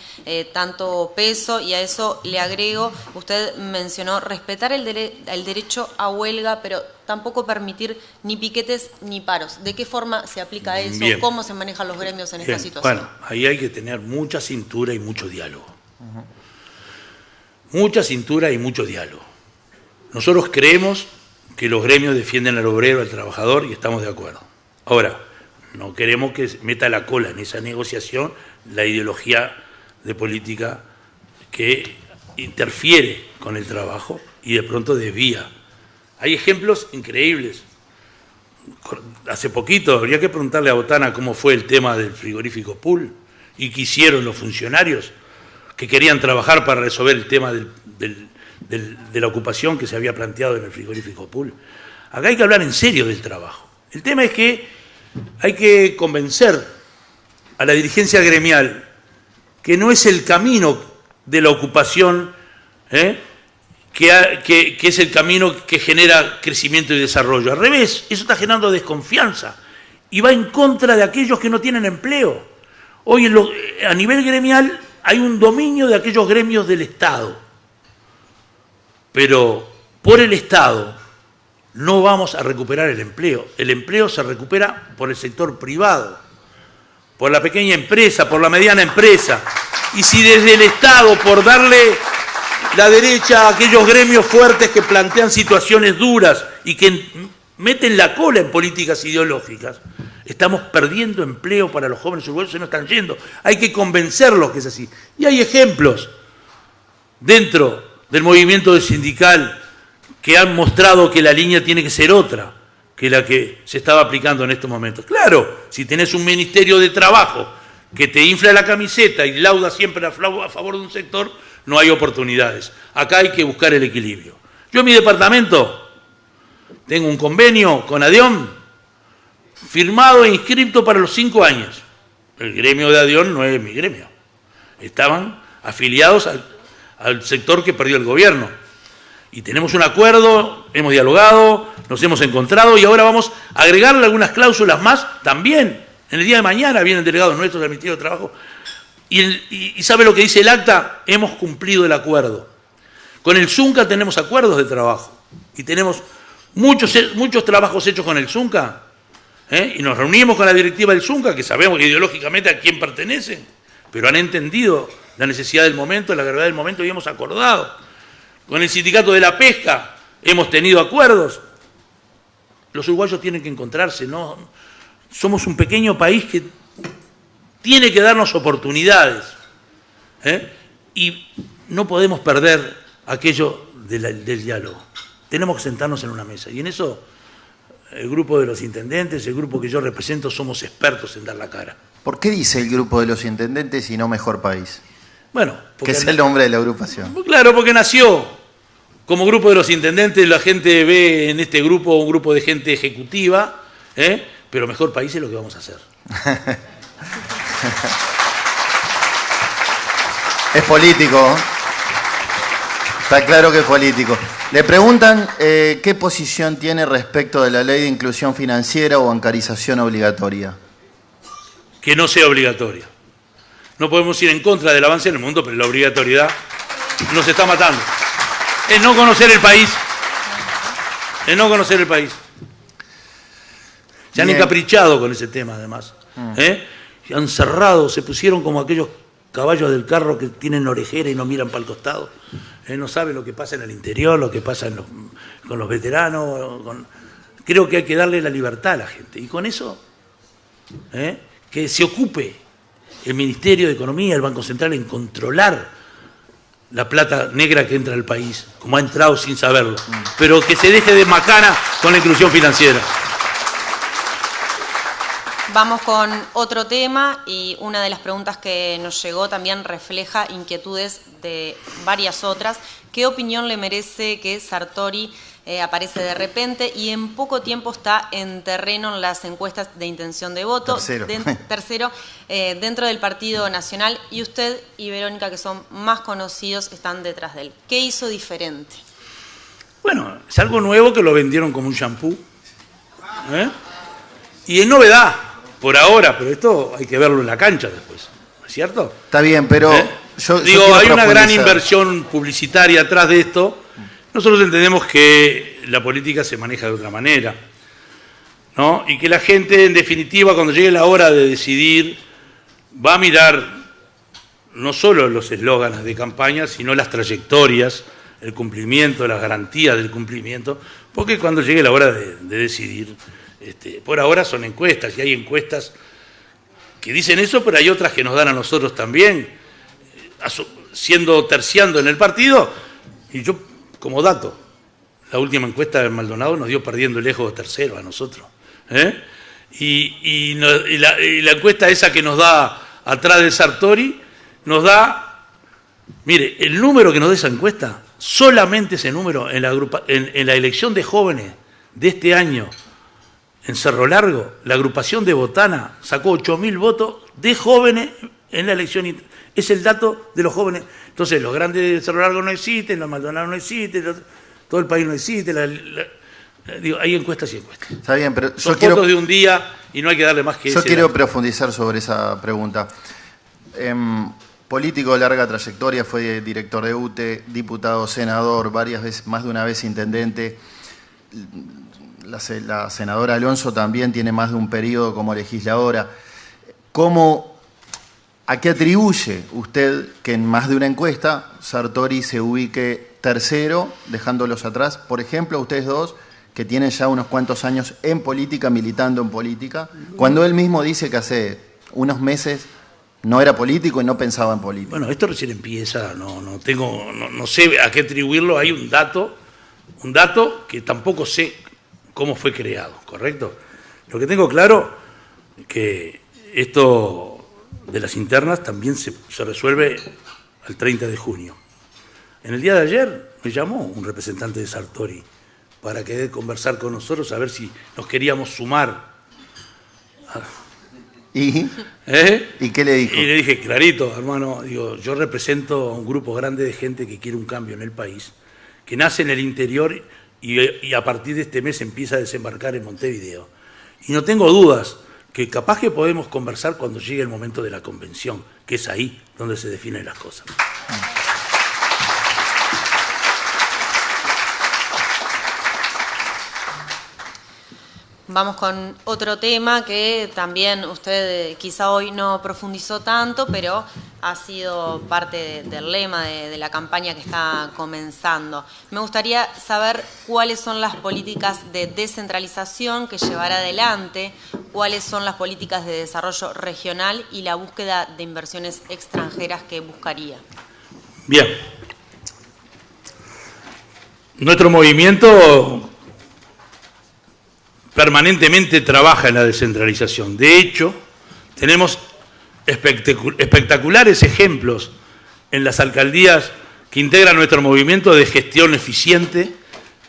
tanto peso? Y a eso le agrego, usted mencionó respetar el derecho a huelga, pero tampoco permitir ni piquetes ni paros. ¿De qué forma se aplica eso? Bien. ¿Cómo se manejan los gremios en esta situación? Bueno, ahí hay que tener mucha cintura y mucho diálogo. Mucha cintura y mucho diálogo. Nosotros creemos que los gremios defienden al obrero, al trabajador, y estamos de acuerdo. Ahora, no queremos que meta la cola en esa negociación la ideología de política que interfiere con el trabajo y de pronto desvía. Hay ejemplos increíbles. Hace poquito, habría que preguntarle a Botana cómo fue el tema del frigorífico Pool y qué hicieron los funcionarios que querían trabajar para resolver el tema de la ocupación que se había planteado en el frigorífico Pool. Acá hay que hablar en serio del trabajo. El tema es que hay que convencer a la dirigencia gremial que no es el camino de la ocupación, que es el camino que genera crecimiento y desarrollo. Al revés, eso está generando desconfianza y va en contra de aquellos que no tienen empleo. Hoy a nivel gremial hay un dominio de aquellos gremios del Estado, pero por el Estado no vamos a recuperar el empleo. El empleo se recupera por el sector privado, por la pequeña empresa, por la mediana empresa. Y si desde el Estado, por darle la derecha a aquellos gremios fuertes que plantean situaciones duras y que meten la cola en políticas ideológicas, estamos perdiendo empleo para los jóvenes uruguayos, se nos están yendo. Hay que convencerlos que es así. Y hay ejemplos dentro del movimiento sindical que han mostrado que la línea tiene que ser otra que la que se estaba aplicando en estos momentos. Claro, si tenés un Ministerio de Trabajo que te infla la camiseta y lauda siempre a favor de un sector, no hay oportunidades. Acá hay que buscar el equilibrio. Yo en mi departamento tengo un convenio con ADION firmado e inscripto para los 5 años. El gremio de ADION no es mi gremio. Estaban afiliados al sector que perdió el gobierno. Y tenemos un acuerdo, hemos dialogado, nos hemos encontrado y ahora vamos a agregarle algunas cláusulas más también. En el día de mañana vienen delegados nuestros del Ministerio de Trabajo. Y ¿sabe lo que dice el acta? Hemos cumplido el acuerdo. Con el ZUNCA tenemos acuerdos de trabajo. Y tenemos muchos trabajos hechos con el ZUNCA. Y nos reunimos con la directiva del ZUNCA, que sabemos ideológicamente a quién pertenecen, pero han entendido la necesidad del momento, la gravedad del momento y hemos acordado. Con el sindicato de la pesca hemos tenido acuerdos. los uruguayos tienen que encontrarse, ¿no? Somos un pequeño país que tiene que darnos oportunidades, y no podemos perder aquello del diálogo. Tenemos que sentarnos en una mesa, y en eso el grupo de los intendentes, el grupo que yo represento, somos expertos en dar la cara. ¿Por qué dice el grupo de los intendentes y no Mejor País? Bueno, que es el nombre de la agrupación. Claro, porque nació como grupo de los intendentes, la gente ve en este grupo un grupo de gente ejecutiva, pero Mejor País es lo que vamos a hacer. Es político. Está claro que es político. Le preguntan qué posición tiene respecto de la ley de inclusión financiera o bancarización obligatoria. Que no sea obligatoria. No podemos ir en contra del avance en el mundo, pero la obligatoriedad nos está matando. Es no conocer el país. Es no conocer el país. Se han encaprichado con ese tema, además. Se han cerrado, se pusieron como aquellos caballos del carro que tienen orejera y no miran para el costado. No saben lo que pasa en el interior, lo que pasa con los veteranos. Creo que hay que darle la libertad a la gente. Y con eso, que se ocupe el Ministerio de Economía, el Banco Central, en controlar la plata negra que entra al país, como ha entrado sin saberlo. Pero que se deje de macana con la inclusión financiera. Vamos con otro tema, y una de las preguntas que nos llegó también refleja inquietudes de varias otras. ¿Qué opinión le merece que Sartori aparece de repente y en poco tiempo está en terreno en las encuestas de intención de voto? Tercero, dentro del Partido Nacional, y usted y Verónica, que son más conocidos, están detrás de él. ¿Qué hizo diferente? Bueno, es algo nuevo que lo vendieron como un shampoo. Y es novedad. Por ahora, pero esto hay que verlo en la cancha después, ¿no es cierto? Está bien, pero yo hay una gran inversión publicitaria atrás de esto. Nosotros entendemos que la política se maneja de otra manera, ¿no? Y que la gente, en definitiva, cuando llegue la hora de decidir, va a mirar no solo los eslóganes de campaña, sino las trayectorias, el cumplimiento, las garantías del cumplimiento, porque cuando llegue la hora de decidir, por ahora son encuestas, y hay encuestas que dicen eso, pero hay otras que nos dan a nosotros también, terciando en el partido. Y yo, como dato, la última encuesta de Maldonado nos dio perdiendo lejos de tercero a nosotros. Y la encuesta esa que nos da atrás de Sartori, nos da, mire, el número que nos da esa encuesta, solamente ese número en la elección de jóvenes de este año, en Cerro Largo, la agrupación de Botana sacó 8.000 votos de jóvenes en la elección. Es el dato de los jóvenes. Entonces, los grandes de Cerro Largo no existen, los Maldonado no existen, todo el país no existe. Hay encuestas y encuestas. Está bien, pero son fotos de un día y no hay que darle más que eso. Yo quiero profundizar sobre esa pregunta. Político de larga trayectoria, fue director de UTE, diputado, senador, varias veces, más de una vez intendente. La senadora Alonso también tiene más de un periodo como legisladora. ¿A qué atribuye usted que en más de una encuesta Sartori se ubique tercero, dejándolos atrás? Por ejemplo, ustedes dos, que tienen ya unos cuantos años en política, militando en política, cuando él mismo dice que hace unos meses no era político y no pensaba en política. Bueno, esto recién empieza, no sé a qué atribuirlo. Hay un dato que tampoco sé cómo fue creado, ¿correcto? Lo que tengo claro es que esto de las internas también se resuelve al 30 de junio. En el día de ayer me llamó un representante de Sartori para querer conversar con nosotros, a ver si nos queríamos sumar. ¿Y qué le dijo? Y le dije, clarito, hermano, yo represento a un grupo grande de gente que quiere un cambio en el país, que nace en el interior y a partir de este mes empieza a desembarcar en Montevideo. Y no tengo dudas que capaz que podemos conversar cuando llegue el momento de la convención, que es ahí donde se definen las cosas. Vamos con otro tema que también usted quizá hoy no profundizó tanto, pero ha sido parte del lema de la campaña que está comenzando. Me gustaría saber cuáles son las políticas de descentralización que llevará adelante, cuáles son las políticas de desarrollo regional y la búsqueda de inversiones extranjeras que buscaría. Bien. Nuestro movimiento permanentemente trabaja en la descentralización. De hecho, tenemos espectaculares ejemplos en las alcaldías que integran nuestro movimiento de gestión eficiente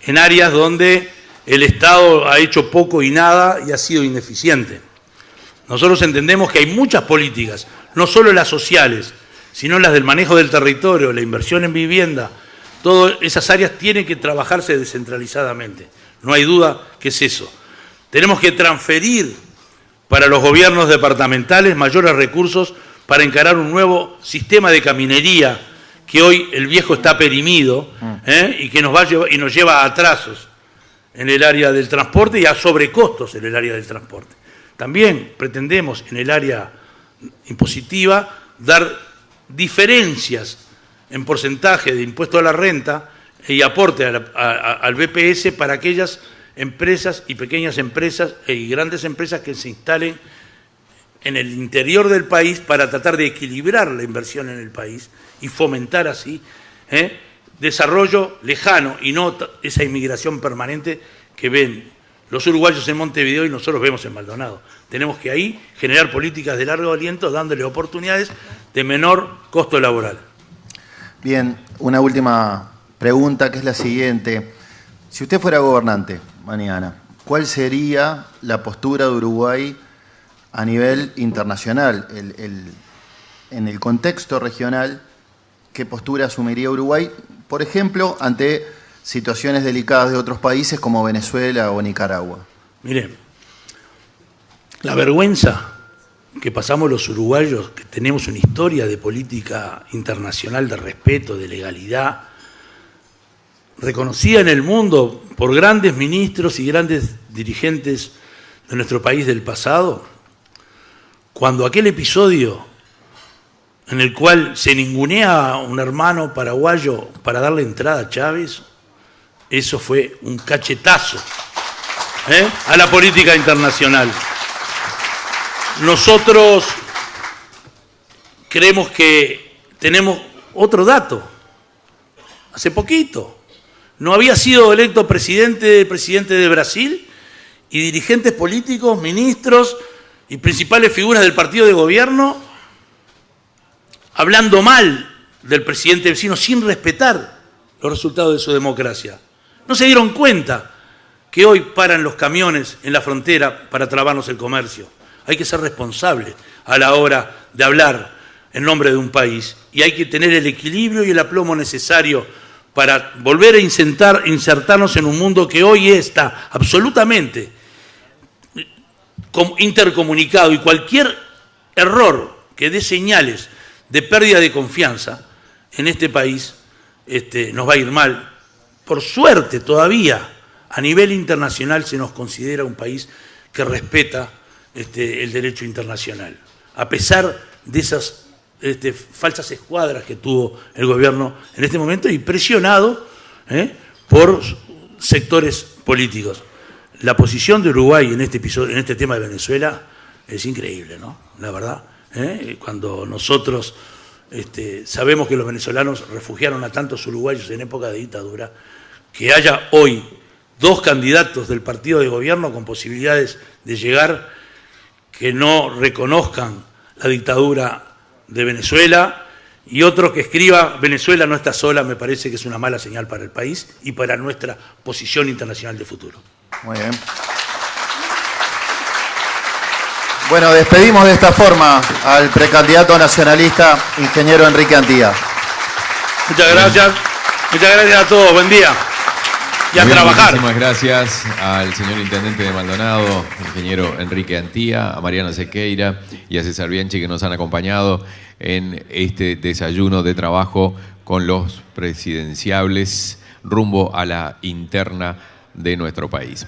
en áreas donde el Estado ha hecho poco y nada y ha sido ineficiente. Nosotros entendemos que hay muchas políticas, no solo las sociales, sino las del manejo del territorio, la inversión en vivienda. Todas esas áreas tienen que trabajarse descentralizadamente. No hay duda que es eso. Tenemos que transferir para los gobiernos departamentales mayores recursos para encarar un nuevo sistema de caminería, que hoy el viejo está perimido y que nos lleva a atrasos en el área del transporte y a sobrecostos en el área del transporte. También pretendemos en el área impositiva dar diferencias en porcentaje de impuesto a la renta y aporte al BPS para aquellas empresas y pequeñas empresas y grandes empresas que se instalen en el interior del país para tratar de equilibrar la inversión en el país y fomentar así desarrollo lejano y no esa inmigración permanente que ven los uruguayos en Montevideo y nosotros vemos en Maldonado. Tenemos que ahí generar políticas de largo aliento dándole oportunidades de menor costo laboral. Bien, una última pregunta que es la siguiente. Si usted fuera gobernante mañana, ¿cuál sería la postura de Uruguay a nivel internacional? En el contexto regional, ¿qué postura asumiría Uruguay, por ejemplo, ante situaciones delicadas de otros países como Venezuela o Nicaragua? Mire, la vergüenza que pasamos los uruguayos, que tenemos una historia de política internacional de respeto, de legalidad, reconocida en el mundo por grandes ministros y grandes dirigentes de nuestro país del pasado, cuando aquel episodio en el cual se ningunea a un hermano paraguayo para darle entrada a Chávez, eso fue un cachetazo a la política internacional. Nosotros creemos que tenemos otro dato. Hace poquito no había sido electo presidente de Brasil y dirigentes políticos, ministros y principales figuras del partido de gobierno hablando mal del presidente vecino sin respetar los resultados de su democracia. No se dieron cuenta que hoy paran los camiones en la frontera para trabarnos el comercio. Hay que ser responsable a la hora de hablar en nombre de un país y hay que tener el equilibrio y el aplomo necesario para volver a insertarnos en un mundo que hoy está absolutamente intercomunicado y cualquier error que dé señales de pérdida de confianza en este país nos va a ir mal. Por suerte todavía a nivel internacional se nos considera un país que respeta el derecho internacional, a pesar de esas falsas escuadras que tuvo el gobierno en este momento y presionado por sectores políticos. La posición de Uruguay en este tema de Venezuela es increíble, ¿no? La verdad, cuando nosotros sabemos que los venezolanos refugiaron a tantos uruguayos en época de dictadura, que haya hoy 2 candidatos del partido de gobierno con posibilidades de llegar que no reconozcan la dictadura de Venezuela y otro que escriba Venezuela no está sola, me parece que es una mala señal para el país y para nuestra posición internacional de futuro. Muy bien. Bueno, despedimos de esta forma al precandidato nacionalista, ingeniero Enrique Antía. Muchas gracias. Muchas gracias a todos. Buen día. Y a trabajar. Muchísimas gracias al señor intendente de Maldonado, ingeniero Enrique Antía, a Mariana Sequeira y a César Bianchi, que nos han acompañado en este desayuno de trabajo con los presidenciables rumbo a la interna de nuestro país.